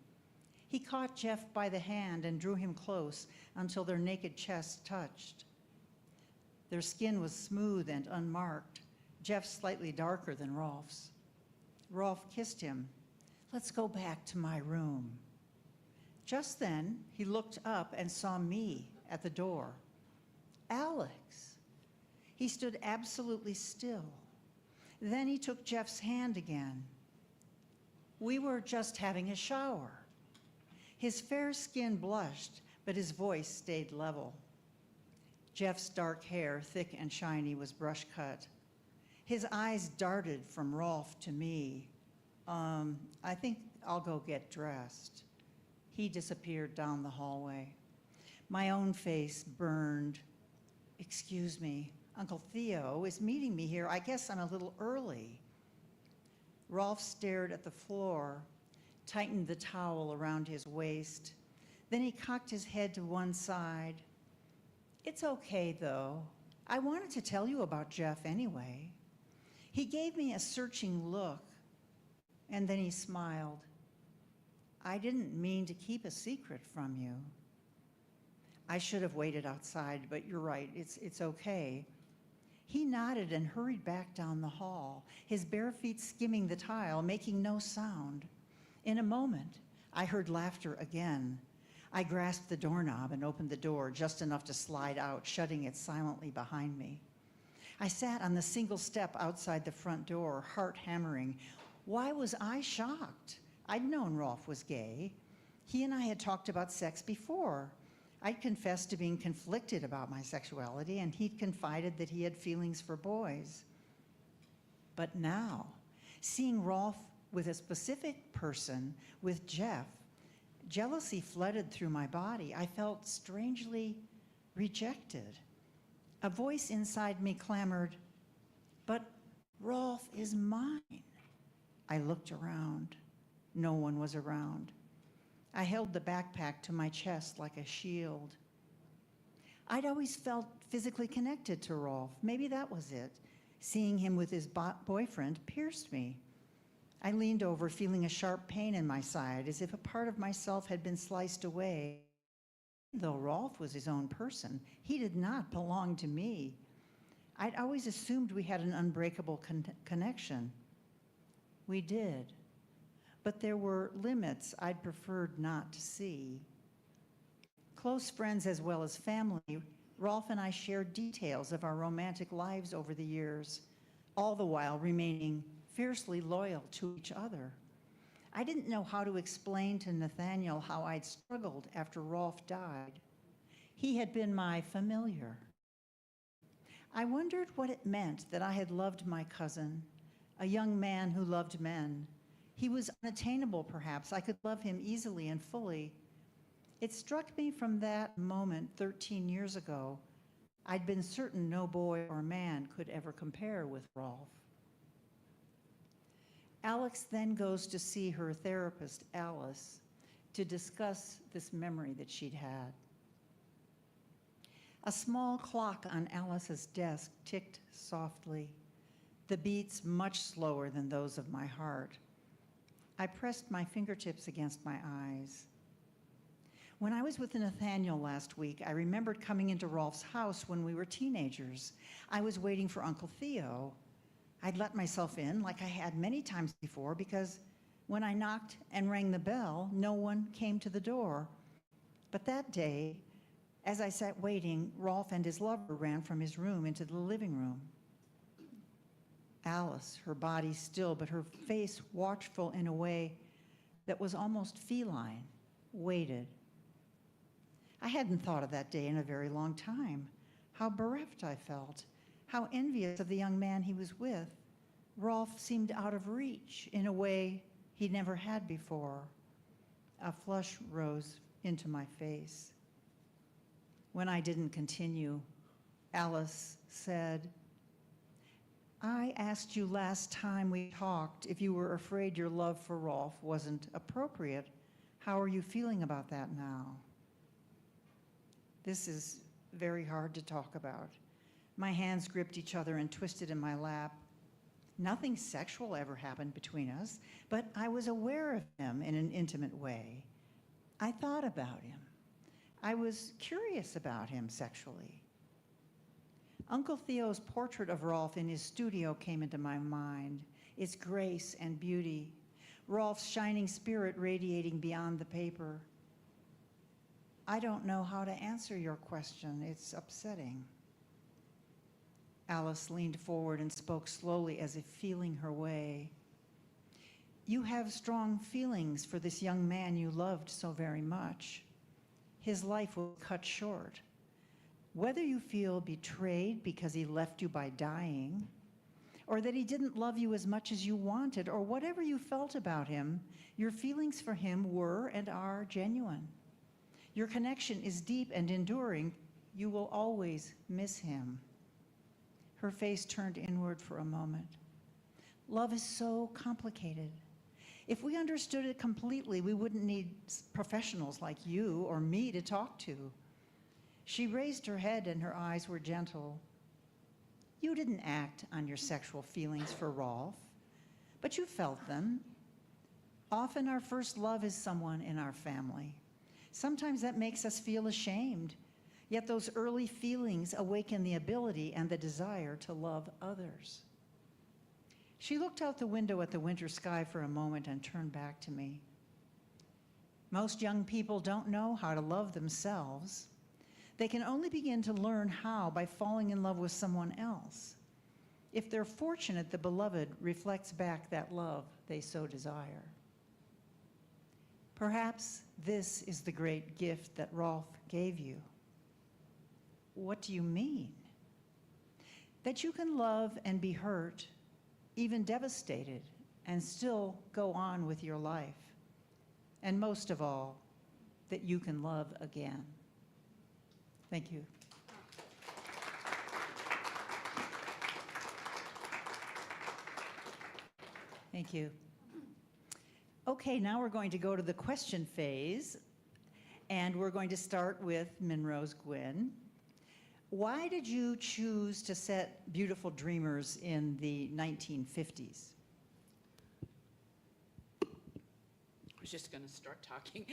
He caught Jeff by the hand and drew him close until their naked chests touched. Their skin was smooth and unmarked, Jeff's slightly darker than Rolf's. Rolf kissed him. "Let's go back to my room." Just then, he looked up and saw me at the door. "Alex." He stood absolutely still. Then he took Jeff's hand again. "We were just having a shower." His fair skin blushed, but his voice stayed level. Jeff's dark hair, thick and shiny, was brush cut. His eyes darted from Rolf to me. I think I'll go get dressed." He disappeared down the hallway. My own face burned. "Excuse me, Uncle Theo is meeting me here. I guess I'm a little early." Rolf stared at the floor, tightened the towel around his waist. Then he cocked his head to one side. "It's okay, though. I wanted to tell you about Jeff anyway." He gave me a searching look, and then he smiled. "I didn't mean to keep a secret from you." "I should have waited outside, but you're right, it's okay." He nodded and hurried back down the hall, his bare feet skimming the tile, making no sound. In a moment, I heard laughter again. I grasped the doorknob and opened the door just enough to slide out, shutting it silently behind me. I sat on the single step outside the front door, heart hammering. Why was I shocked? I'd known Rolf was gay. He and I had talked about sex before. I'd confessed to being conflicted about my sexuality, and he'd confided that he had feelings for boys. But now, seeing Rolf with a specific person, with Jeff, jealousy flooded through my body. I felt strangely rejected. A voice inside me clamored, "But Rolf is mine." I looked around. No one was around. I held the backpack to my chest like a shield. I'd always felt physically connected to Rolf. Maybe that was it. Seeing him with his boyfriend pierced me. I leaned over, feeling a sharp pain in my side, as if a part of myself had been sliced away. Though Rolf was his own person, he did not belong to me. I'd always assumed we had an unbreakable connection. We did. But there were limits I'd preferred not to see. Close friends as well as family, Rolf and I shared details of our romantic lives over the years, all the while remaining fiercely loyal to each other. I didn't know how to explain to Nathaniel how I'd struggled after Rolf died. He had been my familiar. I wondered what it meant that I had loved my cousin, a young man who loved men. He was unattainable, perhaps. I could love him easily and fully. It struck me from that moment 13 years ago. I'd been certain no boy or man could ever compare with Rolf. Alex then goes to see her therapist, Alice, to discuss this memory that she'd had. A small clock on Alice's desk ticked softly, the beats much slower than those of my heart. I pressed my fingertips against my eyes. When I was with Nathaniel last week, I remembered coming into Rolf's house when we were teenagers. I was waiting for Uncle Theo. I'd let myself in like I had many times before because when I knocked and rang the bell, no one came to the door. But that day, as I sat waiting, Rolf and his lover ran from his room into the living room. Alice, her body still, but her face watchful in a way that was almost feline, waited. I hadn't thought of that day in a very long time. How bereft I felt, how envious of the young man he was with. Rolf seemed out of reach in a way he never had before. A flush rose into my face. When I didn't continue, Alice said, "I asked you last time we talked if you were afraid your love for Rolf wasn't appropriate. How are you feeling about that now?" This is very hard to talk about. My hands gripped each other and twisted in my lap. Nothing sexual ever happened between us, but I was aware of him in an intimate way. I thought about him. I was curious about him sexually. Uncle Theo's portrait of Rolf in his studio came into my mind, its grace and beauty, Rolf's shining spirit radiating beyond the paper. I don't know how to answer your question. It's upsetting. Alice leaned forward and spoke slowly as if feeling her way. You have strong feelings for this young man you loved so very much. His life was cut short. Whether you feel betrayed because he left you by dying, or that he didn't love you as much as you wanted, or whatever you felt about him, your feelings for him were and are genuine. Your connection is deep and enduring. You will always miss him. Her face turned inward for a moment. Love is so complicated. If we understood it completely, we wouldn't need professionals like you or me to talk to. She raised her head and her eyes were gentle. You didn't act on your sexual feelings for Rolf, but you felt them. Often our first love is someone in our family. Sometimes that makes us feel ashamed, yet those early feelings awaken the ability and the desire to love others. She looked out the window at the winter sky for a moment and turned back to me. Most young people don't know how to love themselves. They can only begin to learn how by falling in love with someone else. If they're fortunate, the beloved reflects back that love they so desire. Perhaps this is the great gift that Rolf gave you. What do you mean? That you can love and be hurt, even devastated, and still go on with your life. And most of all, that you can love again. Thank you. Thank you. Okay, now we're going to go to the question phase, and we're going to start with Minrose Gwynn. Why did you choose to set Beautiful Dreamers in the 1950s? I was just going to start talking.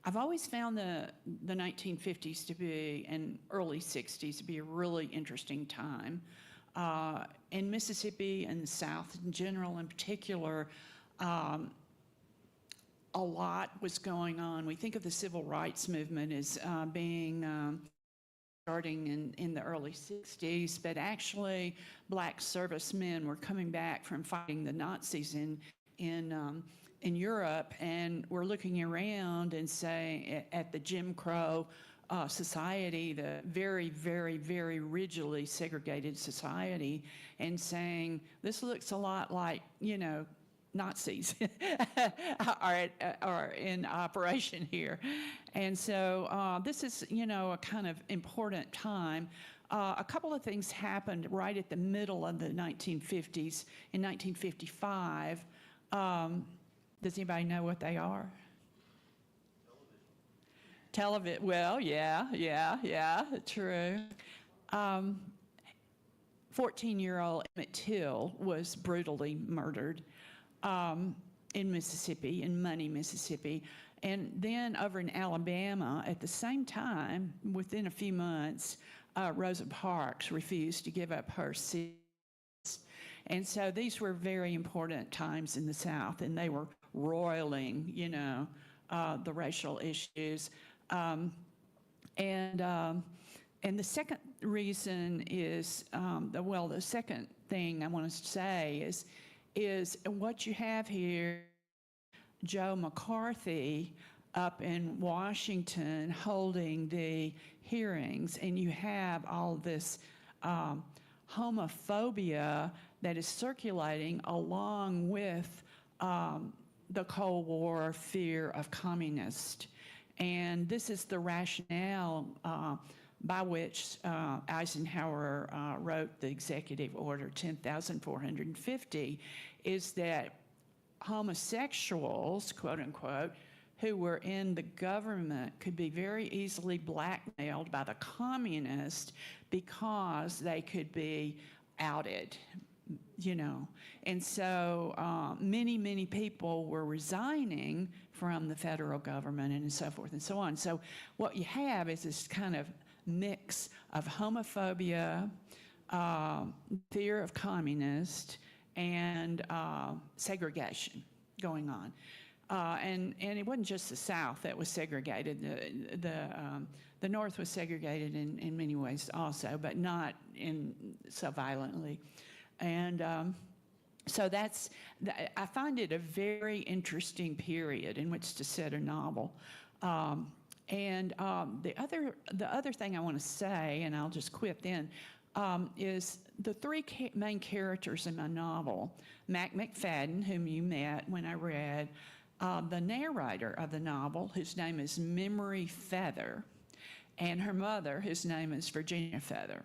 I've always found the 1950s to be, and early 60s to be a really interesting time. In Mississippi and the South in general, in particular, a lot was going on. We think of the civil rights movement as starting in the early 60s, but actually black servicemen were coming back from fighting the Nazis in Europe, and we're looking around and saying at the Jim Crow society, the very, very, very rigidly segregated society, and saying, this looks a lot like, Nazis are in operation here. And so this is, a kind of important time. A couple of things happened right at the middle of the 1950s. In 1955, does anybody know what they are? Television. Well, yeah, true. 14-year-old Emmett Till was brutally murdered in Mississippi, in Money, Mississippi. And then over in Alabama, at the same time, within a few months, Rosa Parks refused to give up her seat. And so these were very important times in the South, and they were roiling, the racial issues. And the second reason is, the second thing I want to say is what you have here, Joe McCarthy up in Washington holding the hearings, and you have all this homophobia that is circulating along with the Cold War fear of communists. And this is the rationale by which Eisenhower wrote the executive order 10,450, is that homosexuals, quote unquote, who were in the government could be very easily blackmailed by the communists because they could be outed, you know. And so many people were resigning from the federal government and so forth and so on. So what you have is this kind of mix of homophobia, fear of communists, and segregation going on. And it wasn't just the South that was segregated. The North was segregated in many ways also, but not so violently. And so I find it a very interesting period in which to set a novel. And the other thing I want to say, and I'll just quit then, is the three main characters in my novel: Mac McFadden, whom you met when I read, the narrator of the novel, whose name is Memory Feather, and her mother, whose name is Virginia Feather.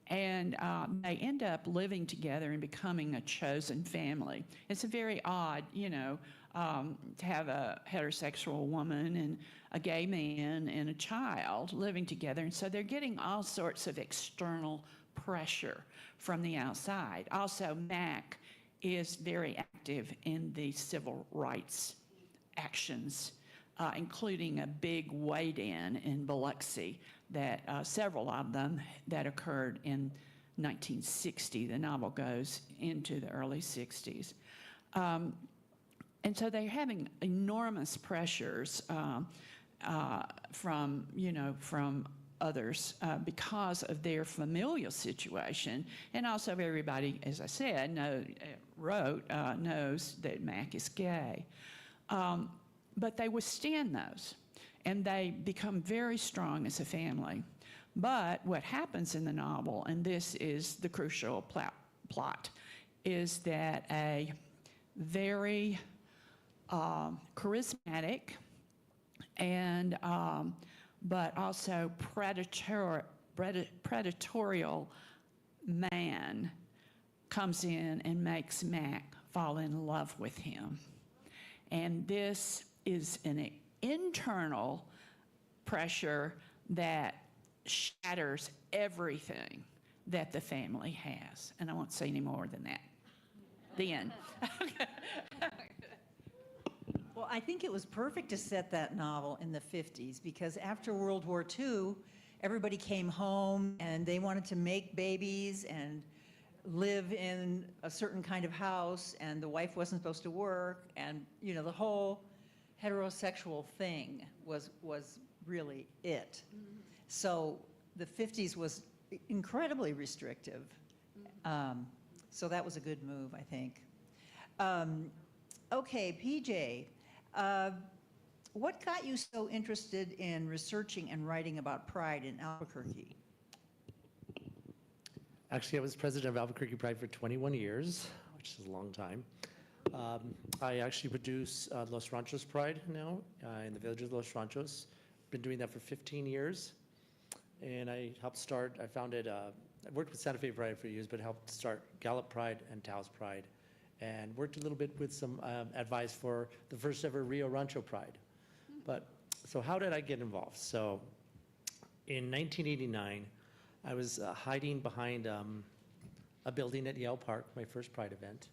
And they end up living together and becoming a chosen family. It's a very odd, you know, to have a heterosexual woman and a gay man and a child living together. And so they're getting all sorts of external pressure from the outside. Also, Mac is very active in the civil rights actions, including a big weigh-in in Biloxi, that several of them that occurred in 1960. The novel goes into the early 60s. And so they're having enormous pressures from others because of their familial situation. And also everybody, as I said, knows that Mac is gay. But they withstand those, and they become very strong as a family. But what happens in the novel, and this is the crucial plot, is that a very charismatic and but also predatorial man comes in and makes Mac fall in love with him. And this is an internal pressure that shatters everything that the family has. And I won't say any more than that. The end. Well, I think it was perfect to set that novel in the 50s, because after World War II, everybody came home and they wanted to make babies and live in a certain kind of house, and the wife wasn't supposed to work, and the whole heterosexual thing was really it. So the 50s was incredibly restrictive. So that was a good move, I think. Okay, PJ, what got you so interested in researching and writing about Pride in Albuquerque? Actually, I was president of Albuquerque Pride for 21 years, which is a long time. I actually produce Los Ranchos Pride now in the village of Los Ranchos. Been doing that for 15 years. And I founded, I worked with Santa Fe Pride for years, but helped start Gallup Pride and Taos Pride. And worked a little bit with some advice for the first ever Rio Rancho Pride. So how did I get involved? So in 1989, I was hiding behind a building at Yale Park, my first Pride event,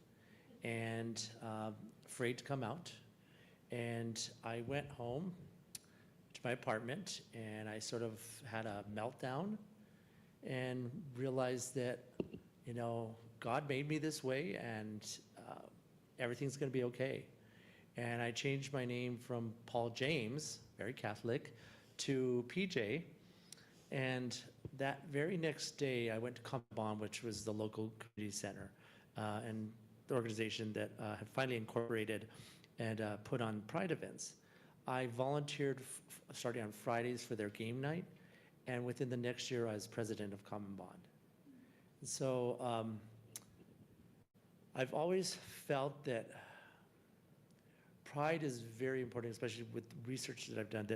and afraid to come out. And I went home to my apartment, and I sort of had a meltdown and realized that, God made me this way, and everything's going to be okay. And I changed my name from Paul James, very Catholic, to PJ. And that very next day, I went to Common Bond, which was the local community center, and the organization that had finally incorporated and put on Pride events. I volunteered starting on Fridays for their game night, and within the next year, I was president of Common Bond. And so I've always felt that Pride is very important, especially with research that I've done,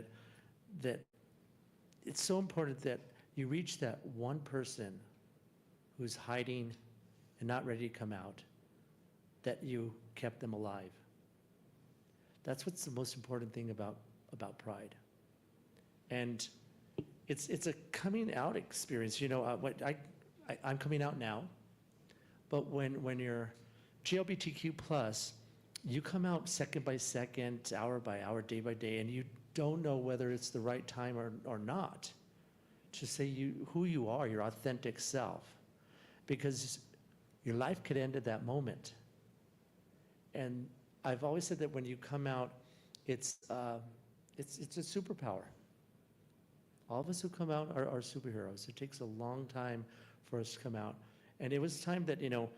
that it's so important that you reach that one person who's hiding and not ready to come out, that you kept them alive. That's what's the most important thing about Pride. And it's a coming out experience. You know, I'm coming out now, but when you're GLBTQ plus, you come out second by second, hour by hour, day by day, and you don't know whether it's the right time or not to say who you are, your authentic self, because your life could end at that moment. And I've always said that when you come out, it's a superpower. All of us who come out are superheroes. It takes a long time for us to come out. And it was time that, you know,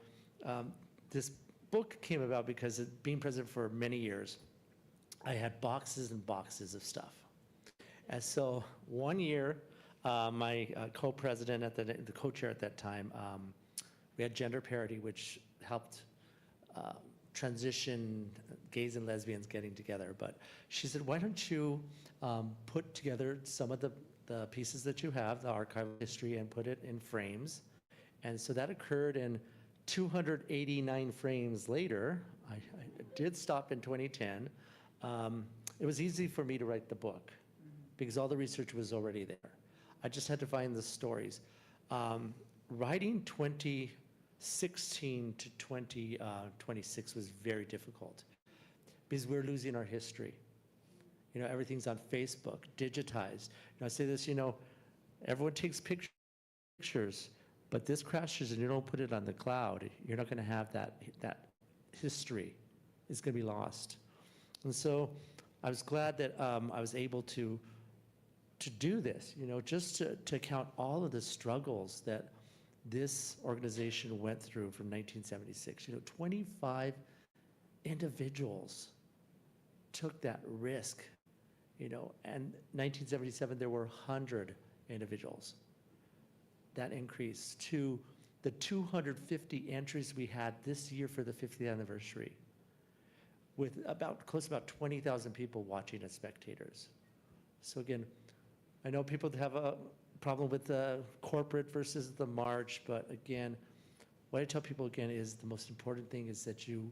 this book came about because being president for many years, I had boxes and boxes of stuff. And so one year, my co-president the co-chair at that time, we had gender parity, which helped transition gays and lesbians getting together. But she said, why don't you put together some of the pieces that you have, the archival history, and put it in frames. And so that occurred, in 289 frames later. I did stop in 2010. It was easy for me to write the book because all the research was already there. I just had to find the stories. Writing 2016 to 2026 was very difficult because we're losing our history. You know, everything's on Facebook, digitized. You know, I say this, you know, everyone takes pictures, but this crashes and you don't put it on the cloud, you're not gonna have that history. It's gonna be lost. And so I was glad that I was able to do this, you know, just to count all of the struggles that this organization went through from 1976. You know, 25 individuals took that risk, you know, and 1977 there were 100 individuals. That increased to the 250 entries we had this year for the 50th anniversary, with close to about 20,000 people watching as spectators. So again, I know people have a problem with the corporate versus the march, but again, what I tell people again is the most important thing is that you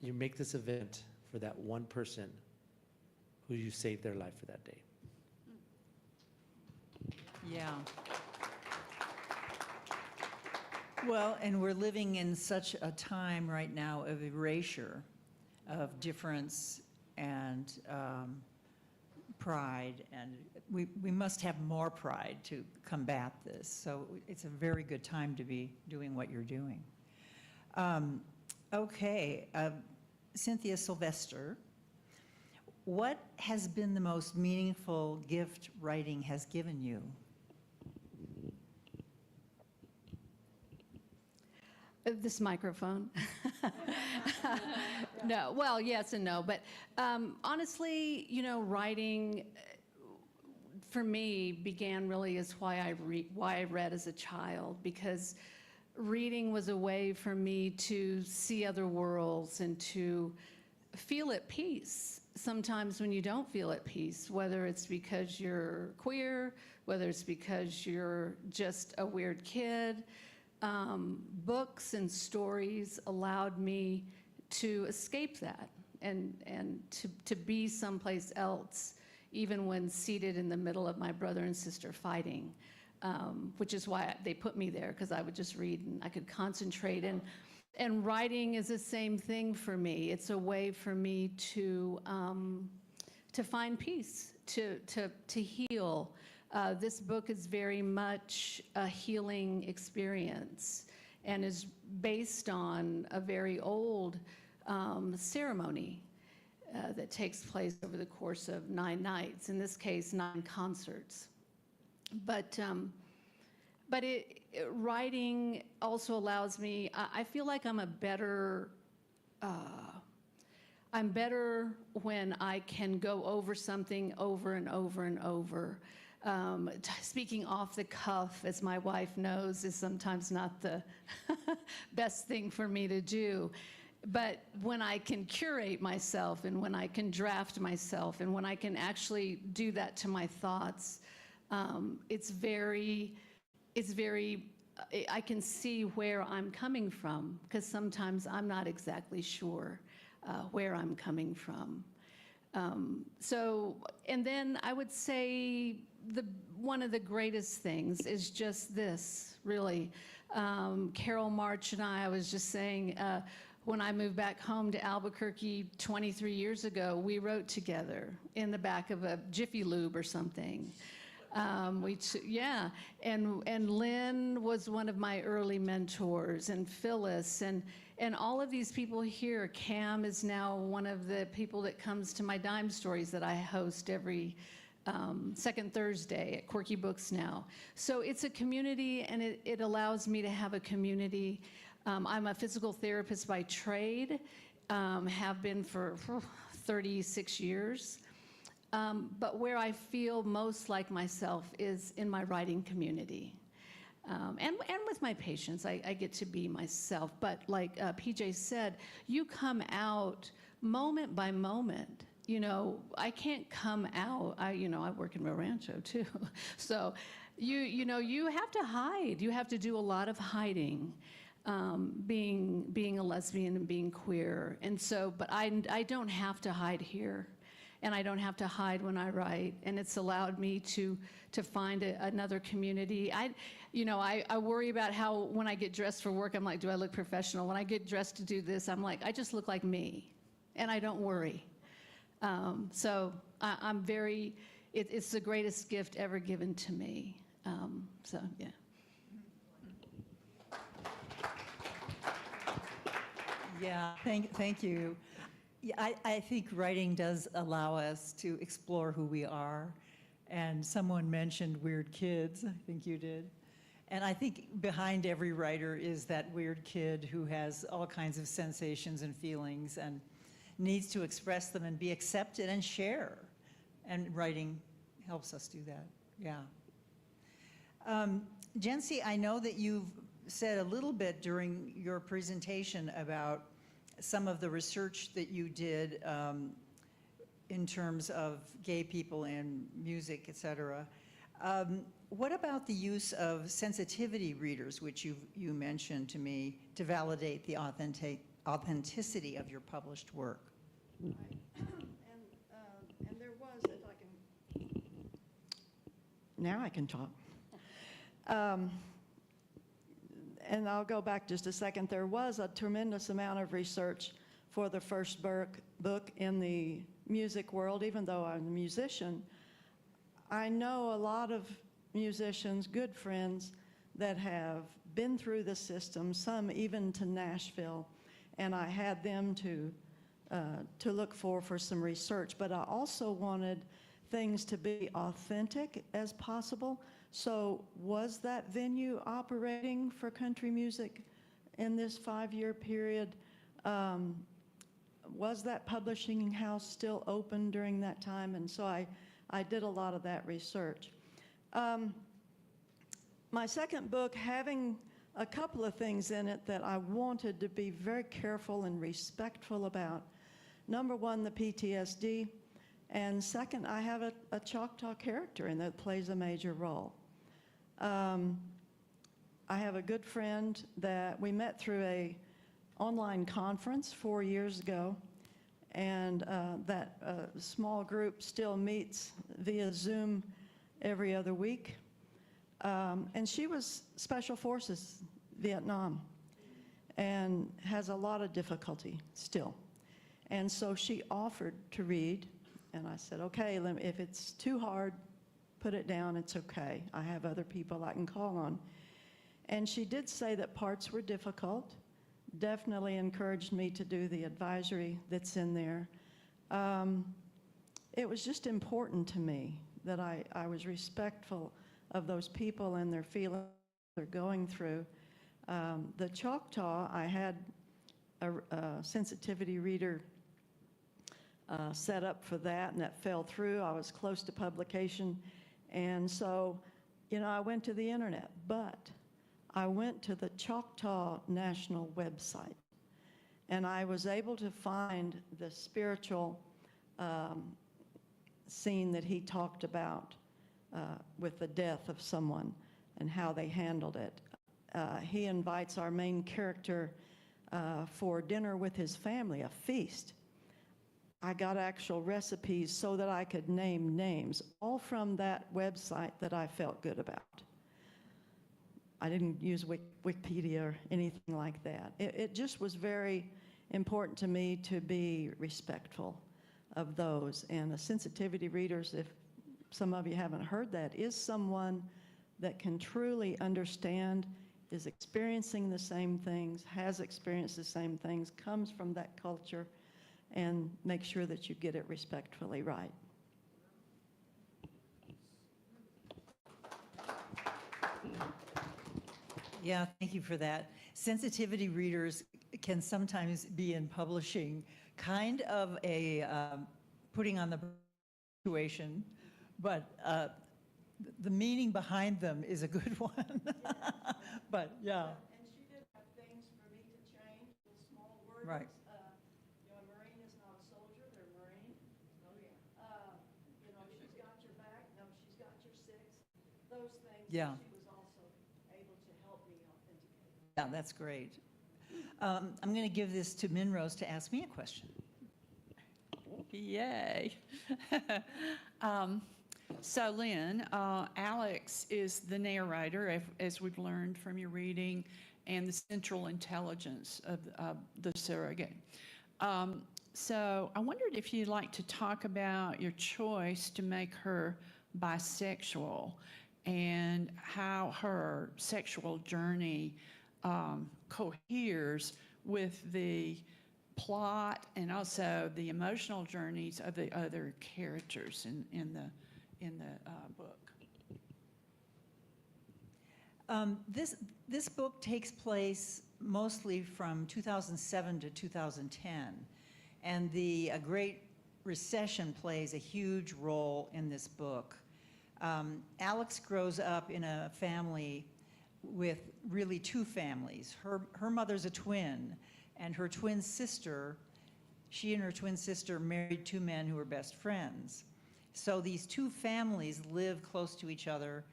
make this event for that one person who you saved their life for that day. Yeah. Well, and we're living in such a time right now of erasure, of difference and pride, and we must have more pride to combat this. So it's a very good time to be doing what you're doing. Okay, Cynthia Sylvester, what has been the most meaningful gift writing has given you? This microphone. No, well, yes and no, but honestly, you know, writing for me began really as why I read as a child, because reading was a way for me to see other worlds and to feel at peace. Sometimes when you don't feel at peace, whether it's because you're queer, whether it's because you're just a weird kid, books and stories allowed me to escape that and to be someplace else, even when seated in the middle of my brother and sister fighting, which is why they put me there, because I would just read and I could concentrate. And writing is the same thing for me. It's a way for me to find peace, to heal. This book is very much a healing experience and is based on a very old ceremony that takes place over the course of 9 nights, in this case 9 concerts. But writing also allows me, I feel like I'm better when I can go over something over and over and over. Speaking off the cuff, as my wife knows, is sometimes not the best thing for me to do. But when I can curate myself and when I can draft myself and when I can actually do that to my thoughts, it's very, I can see where I'm coming from, because sometimes I'm not exactly sure. where I'm coming from. And then I would say one of the greatest things is just this, really. Carol March and I was just saying, when I moved back home to Albuquerque 23 years ago, we wrote together in the back of a Jiffy Lube or something. And Lynn was one of my early mentors, and Phyllis, and all of these people here. Cam is now one of the people that comes to my Dime Stories that I host every second Thursday at Quirky Books now. So it's a community, and it allows me to have a community. I'm a physical therapist by trade, have been for 36 years. But where I feel most like myself is in my writing community. And with my patients, I get to be myself. But like PJ said, you come out moment by moment. You know, I can't come out. I work in Rio Rancho too. So you have to hide. You have to do a lot of hiding, being a lesbian and being queer. And so, but I don't have to hide here. And I don't have to hide when I write, and it's allowed me to find another community. I worry about how when I get dressed for work, I'm like, do I look professional? When I get dressed to do this, I'm like, I just look like me, and I don't worry. So I'm very, it's the greatest gift ever given to me. So yeah. Yeah, thank you. Yeah, I think writing does allow us to explore who we are. And someone mentioned weird kids, I think you did. And I think behind every writer is that weird kid who has all kinds of sensations and feelings and needs to express them and be accepted and share. And writing helps us do that, yeah. Jency, I know that you've said a little bit during your presentation about some of the research that you did in terms of gay people in music, et cetera. What about the use of sensitivity readers, which you mentioned to me, to validate the authenticity of your published work? Right. And there was, if I can, now I can talk. And I'll go back just a second. There was a tremendous amount of research for the first book in the music world. Even though I'm a musician, I know a lot of musicians, good friends, that have been through the system, some even to Nashville, and I had them to look for some research. But I also wanted things to be authentic as possible. So was that venue operating for country music in this 5-year period? Was that publishing house still open during that time? And so I did a lot of that research. My second book, having a couple of things in it that I wanted to be very careful and respectful about. Number one, the PTSD. And second, I have a Choctaw character in that plays a major role. I have a good friend that we met through a online conference 4 years ago, and that small group still meets via Zoom every other week. And she was Special Forces, Vietnam, and has a lot of difficulty still. And so she offered to read, and I said, okay, if it's too hard, put it down, it's okay. I have other people I can call on. And she did say that parts were difficult, definitely encouraged me to do the advisory that's in there. It was just important to me that I was respectful of those people and their feelings they're going through. The Choctaw, I had a sensitivity reader set up for that, and that fell through. I was close to publication. And so, I went to the internet, but I went to the Choctaw National website, and I was able to find the spiritual scene that he talked about with the death of someone and how they handled it. He invites our main character for dinner with his family, a feast, I got actual recipes so that I could name names, all from that website that I felt good about. I didn't use Wikipedia or anything like that. It just was very important to me to be respectful of those. And a sensitivity readers, if some of you haven't heard that, is someone that can truly understand, is experiencing the same things, has experienced the same things, comes from that culture, and make sure that you get it respectfully right. Yeah, thank you for that. Sensitivity readers can sometimes be in publishing kind of a putting on the situation, but the meaning behind them is a good one. But yeah. And she did have things for me to change, little small words. Right. A Marine is not a soldier, they're Marine. Oh, yeah. She's got your back, no, she's got your six. Those things. Yeah. She was also able to help me authenticate. Yeah, that's great. I'm going to give this to Minrose to ask me a question. Yay. So Lynn, Alex is the narrator, as we've learned from your reading, and the central intelligence of the surrogate. So I wondered if you'd like to talk about your choice to make her bisexual and how her sexual journey coheres with the plot and also the emotional journeys of the other characters in the book. This book takes place mostly from 2007 to 2010, and the Great Recession plays a huge role in this book. Alex grows up in a family with really two families. Her mother's a twin, and her twin sister, she and her twin sister married two men who were best friends. So these two families live close to each other.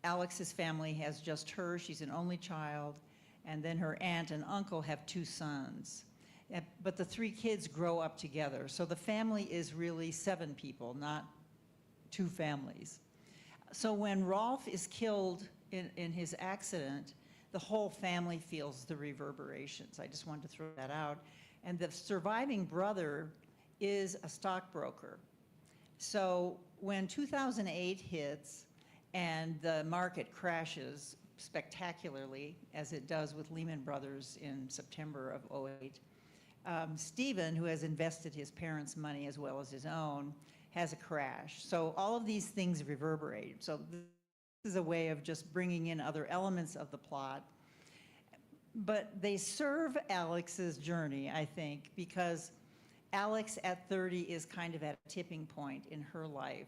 Alex's family has just her, she's an only child, and then her aunt and uncle have two sons. But the three kids grow up together. So the family is really 7 people, not 2 families. So when Rolf is killed in his accident, the whole family feels the reverberations. I just wanted to throw that out. And the surviving brother is a stockbroker. So when 2008 hits and the market crashes spectacularly, as it does with Lehman Brothers in September of '08, Stephen, who has invested his parents' money as well as his own, has a crash. So all of these things reverberate. So this is a way of just bringing in other elements of the plot. But they serve Alex's journey, I think, because Alex at 30 is kind of at a tipping point in her life,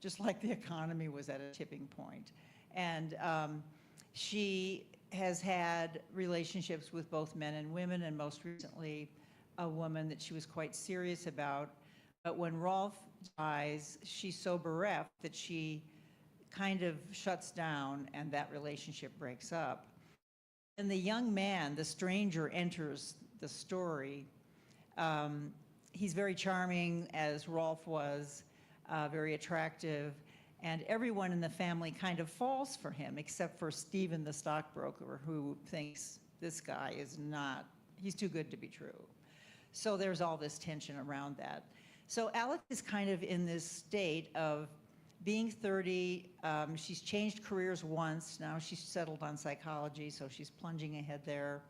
just like the economy was at a tipping point. And she has had relationships with both men and women, and most recently a woman that she was quite serious about. But when Rolf dies, she's so bereft that she kind of shuts down and that relationship breaks up. And the young man, the stranger, enters the story. He's very charming, as Rolf was, very attractive, and everyone in the family kind of falls for him, except for Stephen, the stockbroker, who thinks this guy is not, he's too good to be true. So there's all this tension around that. So Alex is kind of in this state of being 30, she's changed careers once, now she's settled on psychology, so she's plunging ahead there.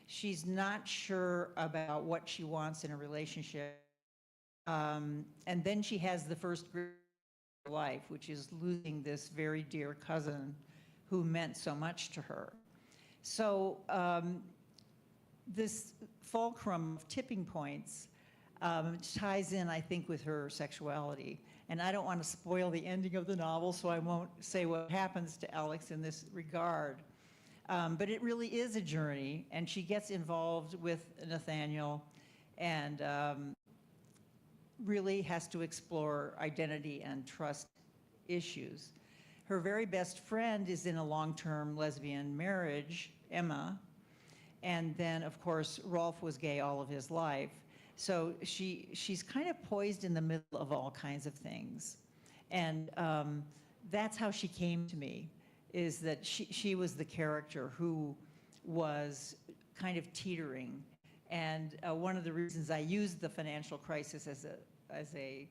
She's not sure about what she wants in a relationship. And then she has the first grief of her life, which is losing this very dear cousin who meant so much to her. So this fulcrum of tipping points ties in, I think, with her sexuality. And I don't want to spoil the ending of the novel, so I won't say what happens to Alex in this regard. But it really is a journey, and she gets involved with Nathaniel and really has to explore identity and trust issues. Her very best friend is in a long-term lesbian marriage, Emma, and then, of course, Rolf was gay all of his life. So she's kind of poised in the middle of all kinds of things. And that's how she came to me, is that she was the character who was kind of teetering. And one of the reasons I used the financial crisis as a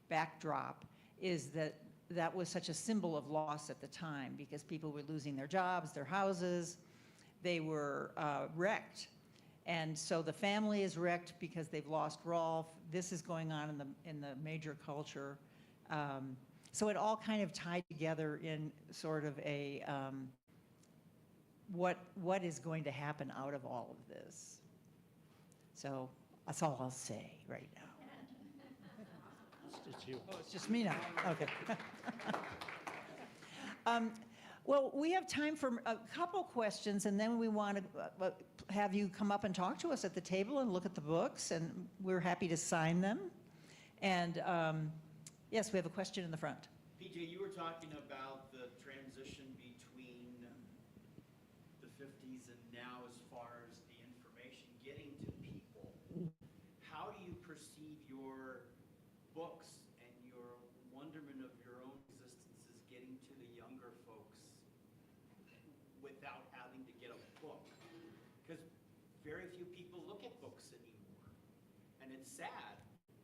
backdrop is that that was such a symbol of loss at the time, because people were losing their jobs, their houses, they were wrecked. And so the family is wrecked because they've lost Rolf. This is going on in the major culture. So it all kind of tied together in sort of a, what is going to happen out of all of this? So that's all I'll say right now. It's you. Oh, it's just me now, okay. Well, we have time for a couple questions, and then we want to have you come up and talk to us at the table and look at the books, and we're happy to sign them. And yes, we have a question in the front. PJ, you were talking about the transition between the 50s and now as far as the information getting to people. How do you perceive your books and your wonderment of your own existences getting to the younger folks without having to get a book? Because very few people look at books anymore. And it's sad,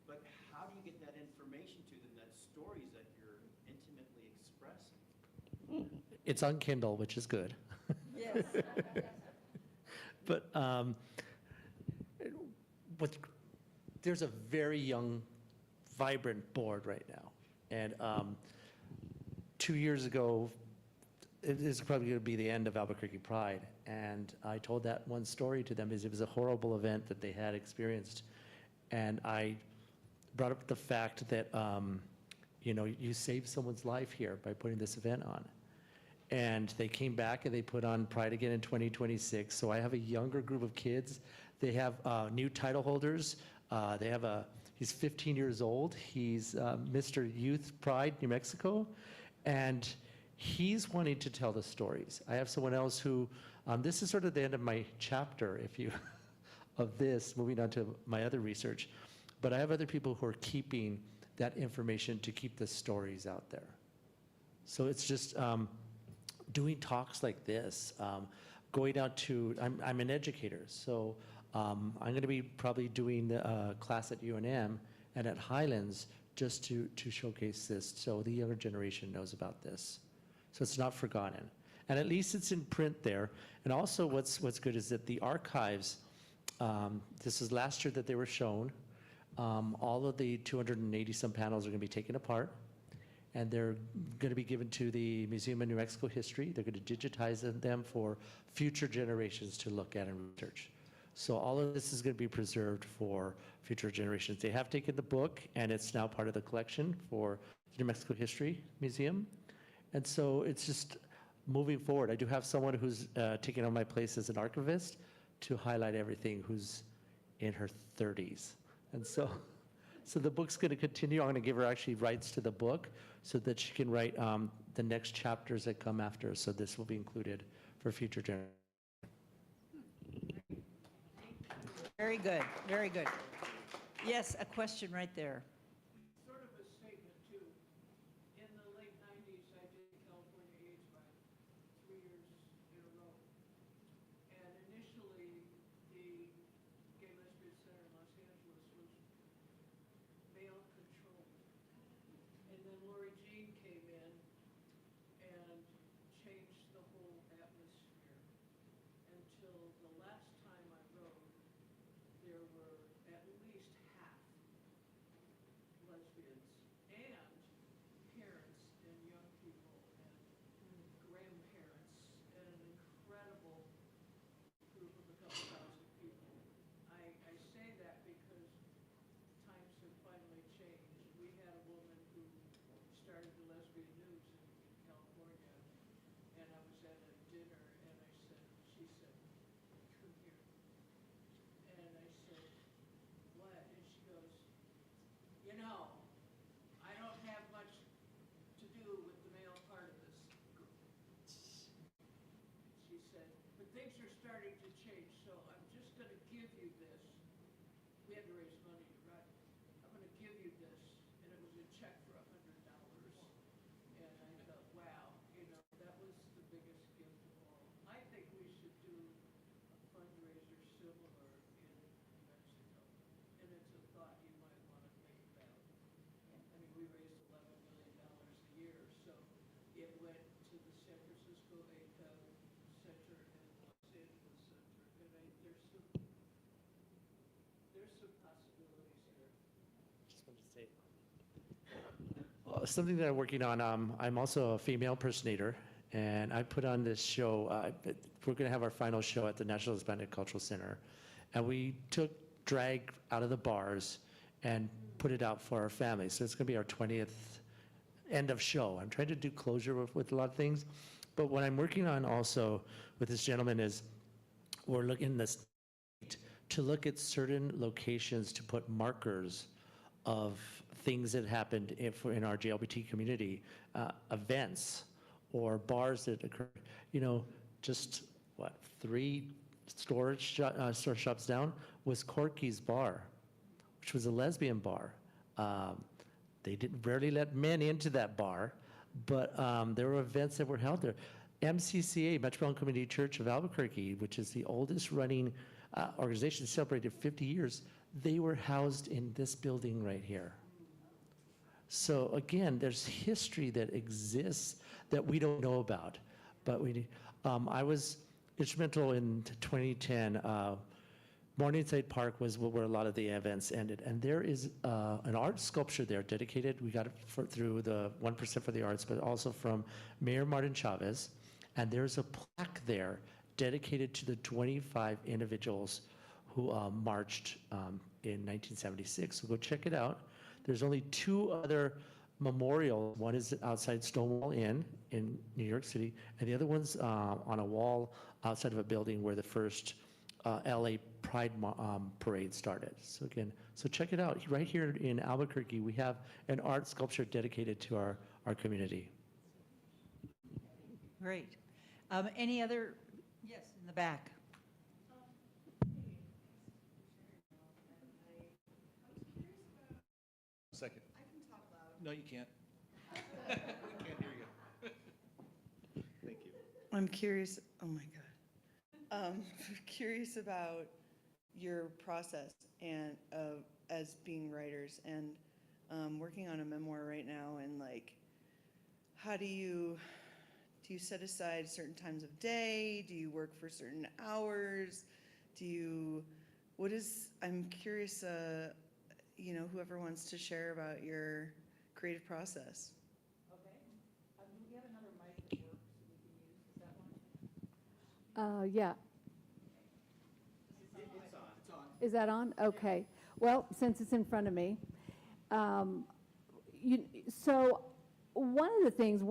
but how do you get that information to them, that stories that you're intimately expressing? It's on Kindle, which is good. Yes. But there's a very young, vibrant board right now. And 2 years ago, it is probably going to be the end of Albuquerque Pride. And I told that one story to them, because it was a horrible event that they had experienced. And I brought up the fact that, you saved someone's life here by putting this event on. And they came back and they put on Pride again in 2026. So I have a younger group of kids. They have new title holders. He's 15 years old. He's Mr. Youth Pride, New Mexico. And he's wanting to tell the stories. I have someone else who, this is sort of the end of my chapter, of this, moving on to my other research. But I have other people who are keeping that information to keep the stories out there. So it's just doing talks like this, going out to, I'm an educator, so I'm going to be probably doing a class at UNM and at Highlands just to showcase this, so the younger generation knows about this. So it's not forgotten. And at least it's in print there. And also what's good is that the archives, this is last year that they were shown, all of the 280 some panels are going to be taken apart, and they're going to be given to the Museum of New Mexico History. They're going to digitize them for future generations to look at and research. So all of this is going to be preserved for future generations. They have taken the book, and it's now part of the collection for the New Mexico History Museum. And so it's just moving forward. I do have someone who's taking on my place as an archivist to highlight everything, who's in her 30s. And so the book's going to continue. I'm going to give her actually rights to the book so that she can write the next chapters that come after. So this will be included for future generations. Very good, very good. Yes, a question right there. Sort of a statement too. In the late 90s, I did California AIDS Pride 3 years in a row. And initially, the Gay Lesbian Center in Los Angeles was male controlled. And then Lori Jean came in and changed the whole atmosphere. Until the last time I rode, there were at least half lesbians and parents and young people and grandparents and an incredible group of a couple thousand people. I say that because times have finally changed. We had a woman who started the Lesbian News in California, and I was at a dinner and she said, come here. And I said, what? And she goes, I don't have much to do with the male part of this group. She said, but things are starting to change, so I'm just going to give you this. We had to raise money similar in Mexico. And it's a thought you might want to think about. I mean, we raised $11 million a year, so it went to the San Francisco ACO Center and Los Angeles Center. And there's some possibilities here. Just wanted to say. Well, something that I'm working on, I'm also a female impersonator, and I put on this show. We're going to have our final show at the National Hispanic Cultural Center, and we took drag out of the bars and put it out for our families. So it's going to be our 20th end of show. I'm trying to do closure with a lot of things, but what I'm working on also with this gentleman is we're looking to look at certain locations to put markers of things that happened in our JLBT community, events or bars that occurred. You know, just what, 3 store shops down was Corky's Bar, which was a lesbian bar. They didn't rarely let men into that bar, but there were events that were held there. MCCA, Metropolitan Community Church of Albuquerque, which is the oldest running organization, celebrated 50 years. They were housed in this building right here. So again, there's history that exists that we don't know about, but I was instrumental in 2010. Morningside Park was where a lot of the events ended, and there is an art sculpture there dedicated. We got it through the 1% for the Arts, but also from Mayor Martin Chavez, and there's a plaque there dedicated to the 25 individuals who marched in 1976. So go check it out. There's only 2 other memorials. One is outside Stonewall Inn in New York City, and the other one's on a wall outside of a building where the first LA Pride Parade started. So again, so check it out. Right here in Albuquerque, we have an art sculpture dedicated to our community. Great. Any other? Yes, in the back. Second. I can talk loud. No, you can't. We can't hear you. Thank you. I'm curious, oh my God. Curious about your process and as being writers and working on a memoir right now, and like, how do you set aside certain times of day? Do you work for certain hours? I'm curious, you know, whoever wants to share about your creative process. Okay. Do we have another mic that works that we can use? Is that one? Yeah. It's on. Is that on? Okay. Well, since it's in front of me, so one of the things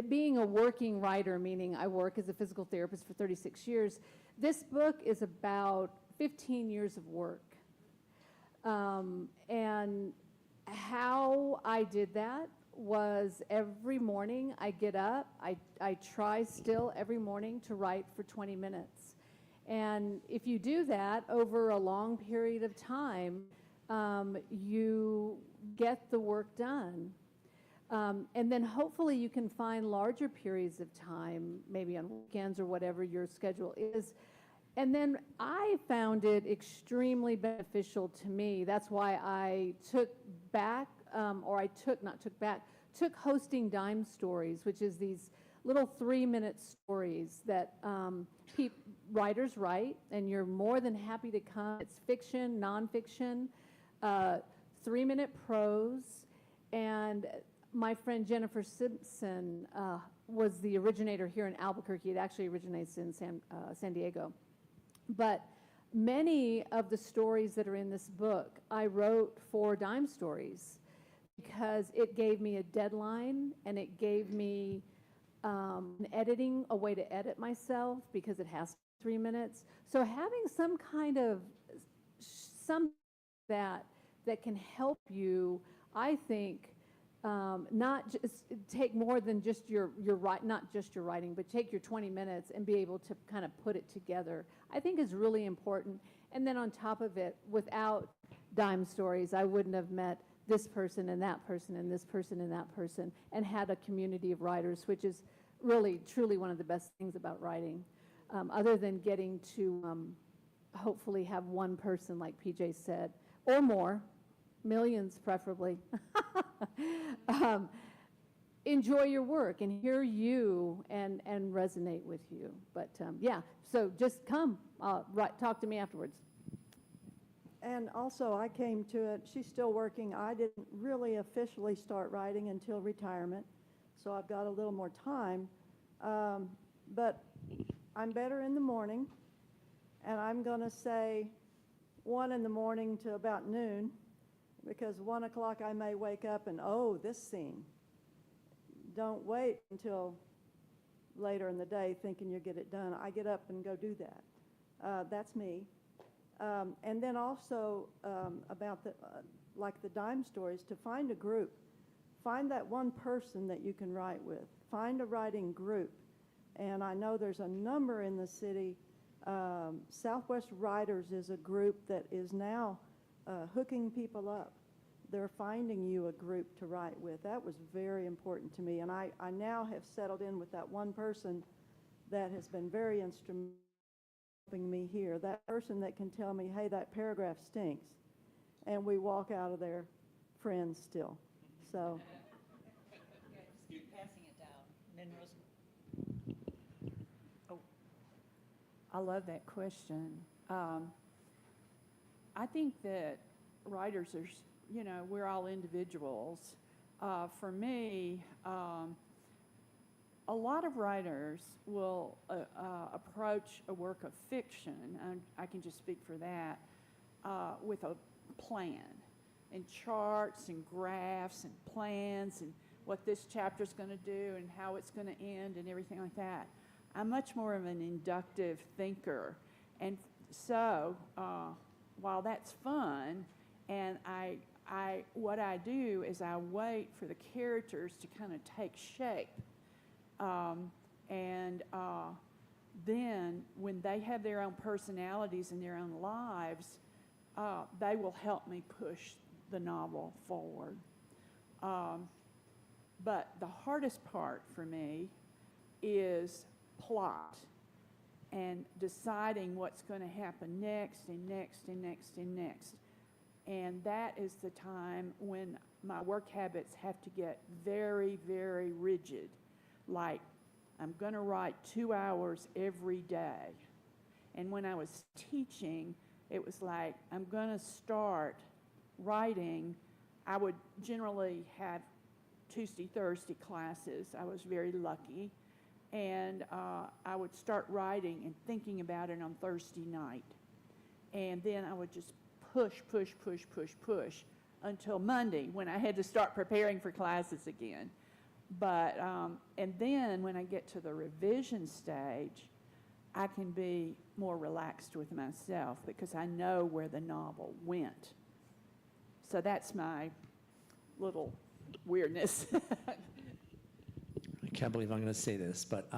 being a working writer, meaning I work as a physical therapist for 36 years, this book is about 15 years of work. And how I did that was every morning I get up, I try still every morning to write for 20 minutes. And if you do that over a long period of time, you get the work done. And then hopefully you can find larger periods of time, maybe on weekends or whatever your schedule is. And then I found it extremely beneficial to me. That's why I took hosting Dime Stories, which is these little 3-minute stories that writers write, and you're more than happy to come. It's fiction, nonfiction, 3-minute prose, and my friend Jennifer Simpson was the originator here in Albuquerque. It actually originates in San Diego. But many of the stories that are in this book, I wrote for Dime Stories because it gave me a deadline, and it gave me a way to edit myself because it has 3 minutes. So having some kind of that can help you, I think, not just take more than just not just your writing, but take your 20 minutes and be able to kind of put it together, I think is really important. And then on top of it, without Dime Stories, I wouldn't have met this person and that person and this person and that person and had a community of writers, which is really, truly one of the best things about writing, other than getting to hopefully have one person, like PJ said, or more, millions preferably, enjoy your work and hear you and resonate with you. But yeah, so just come, talk to me afterwards. And also, I came to it, she's still working. I didn't really officially start writing until retirement, so I've got a little more time. But I'm better in the morning, and I'm going to say 1 in the morning to about noon, because 1 o'clock I may wake up and, oh, this scene. Don't wait until later in the day thinking you'll get it done. I get up and go do that. That's me. And then also about the, like the dime stories, to find a group. Find that one person that you can write with. Find a writing group. And I know there's a number in the city. Southwest Writers is a group that is now hooking people up. They're finding you a group to write with. That was very important to me. And I now have settled in with that one person that has been very instrumental helping me here. That person that can tell me, hey, that paragraph stinks. And we walk out of there friends still. So. Just keep passing it down. Minrose. Oh, I love that question. I think that writers are, you know, we're all individuals. For me, a lot of writers will approach a work of fiction, and I can just speak for that, with a plan and charts and graphs and plans and what this chapter's going to do and how it's going to end and everything like that. I'm much more of an inductive thinker, and so while that's fun, and what I do is I wait for the characters to kind of take shape. Then when they have their own personalities and their own lives, they will help me push the novel forward. But the hardest part for me is plot and deciding what's going to happen next and next and next and next. And that is the time when my work habits have to get very, very rigid. Like, I'm going to write 2 hours every day. And when I was teaching, it was like, I'm going to start writing. I would generally have Tuesday, Thursday classes. I was very lucky. And I would start writing and thinking about it on Thursday night. And then I would just push until Monday, when I had to start preparing for classes again. But, and then when I get to the revision stage, I can be more relaxed with myself because I know where the novel went. So that's my little weirdness. I can't believe I'm going to say this, but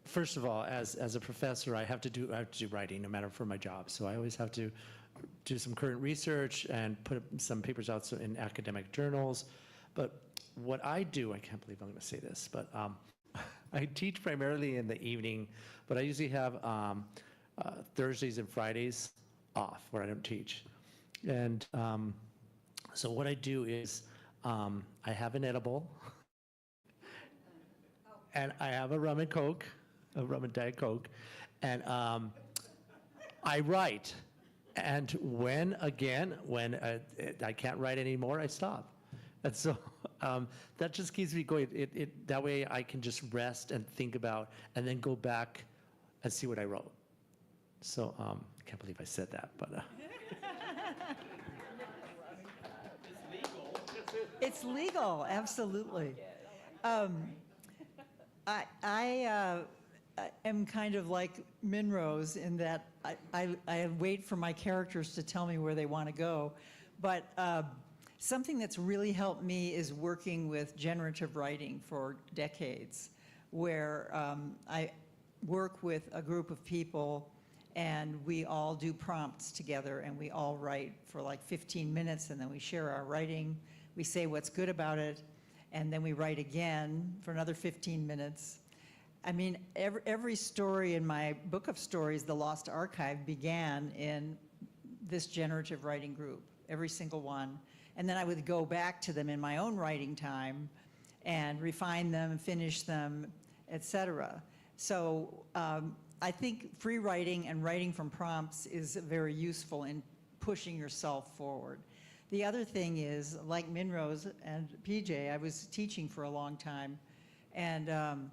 first of all, as a professor, I have to do writing, no matter for my job. So I always have to do some current research and put some papers out in academic journals. But what I do, I can't believe I'm going to say this, but I teach primarily in the evening, but I usually have Thursdays and Fridays off where I don't teach. And so what I do is I have an edible, and I have a rum and Coke, a rum and Diet Coke, and I write. And when I can't write anymore, I stop. And so that just keeps me going. That way I can just rest and think about, and then go back and see what I wrote. So I can't believe I said that, but. It's legal, absolutely. I am kind of like Minrose in that I wait for my characters to tell me where they want to go. But something that's really helped me is working with generative writing for decades, where I work with a group of people and we all do prompts together and we all write for like 15 minutes and then we share our writing. We say what's good about it, and then we write again for another 15 minutes. I mean, every story in my book of stories, The Lost Archive, began in this generative writing group, every single one. And then I would go back to them in my own writing time and refine them, finish them, et cetera. So I think free writing and writing from prompts is very useful in pushing yourself forward. The other thing is, like Minrose and PJ, I was teaching for a long time. And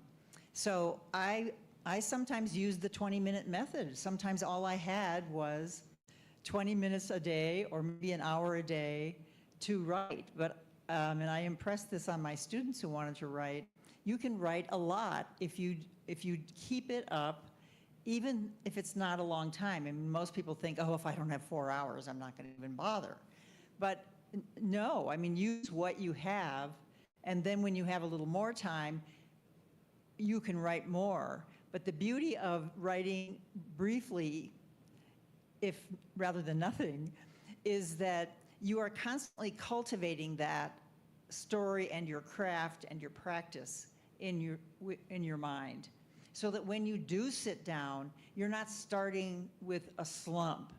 so I sometimes used the 20-minute method. Sometimes all I had was 20 minutes a day or maybe an hour a day to write. But, and I impressed this on my students who wanted to write. You can write a lot if you keep it up, even if it's not a long time. I mean, most people think, oh, if I don't have 4 hours, I'm not going to even bother. But no, I mean, use what you have, and then when you have a little more time, you can write more. But the beauty of writing briefly, if rather than nothing, is that you are constantly cultivating that story and your craft and your practice in your mind, so that when you do sit down, you're not starting with a slump.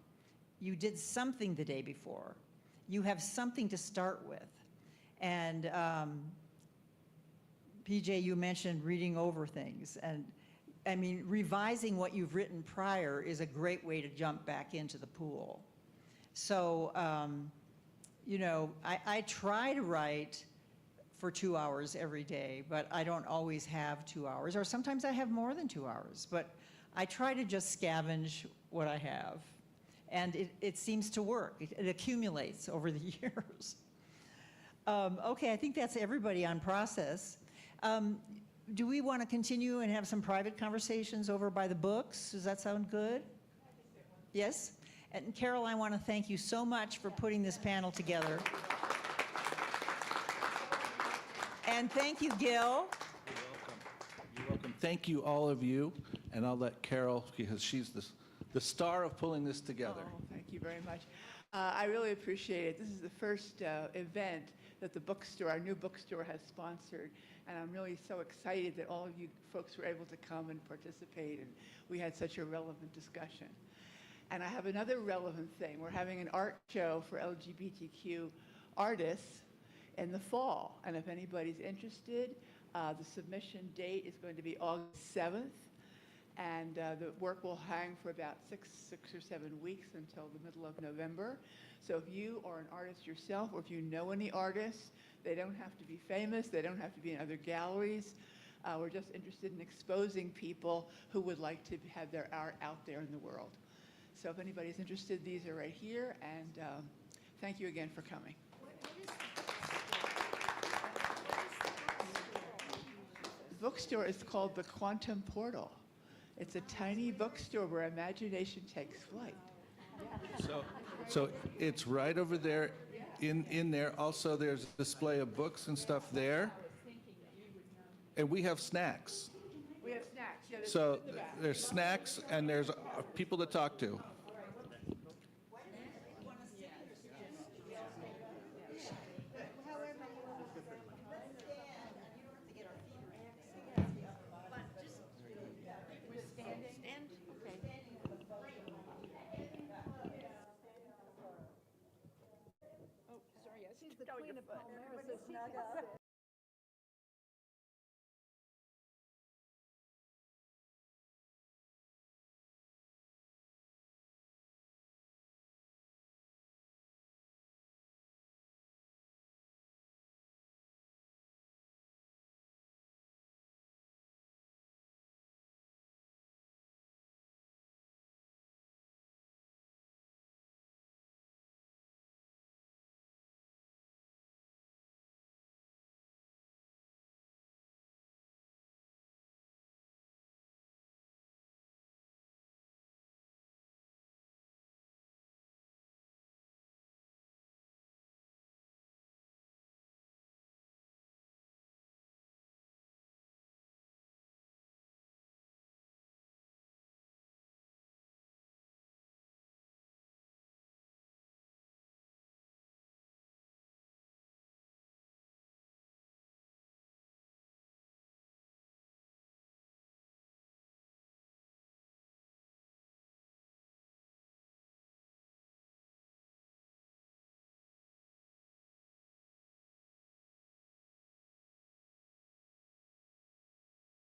You did something the day before. You have something to start with. And PJ, you mentioned reading over things. And I mean, revising what you've written prior is a great way to jump back into the pool. So, you know, I try to write for 2 hours every day, but I don't always have 2 hours, or sometimes I have more than 2 hours. But I try to just scavenge what I have. And it seems to work. It accumulates over the years. Okay, I think that's everybody on process. Do we want to continue and have some private conversations over by the books? Does that sound good? Yes? And Carol, I want to thank you so much for putting this panel together. And thank you, Gil. You're welcome. You're welcome. Thank you, all of you. And I'll let Carol, because she's the star of pulling this together. Oh, thank you very much. I really appreciate it. This is the first event that the bookstore, our new bookstore, has sponsored. And I'm really so excited that all of you folks were able to come and participate. And we had such a relevant discussion. And I have another relevant thing. We're having an art show for LGBTQ artists in the fall. And if anybody's interested, the submission date is going to be August 7th. And the work will hang for about six or 7 weeks until the middle of November. So if you are an artist yourself, or if you know any artists, they don't have to be famous, they don't have to be in other galleries. We're just interested in exposing people who would like to have their art out there in the world. So if anybody's interested, these are right here, and thank you again for coming. The bookstore is called the Quantum Portal. It's a tiny bookstore where imagination takes flight. So it's right over there in there. Also, there's a display of books and stuff there. And we have snacks. We have snacks. Yeah, So there's snacks and there's people to talk to.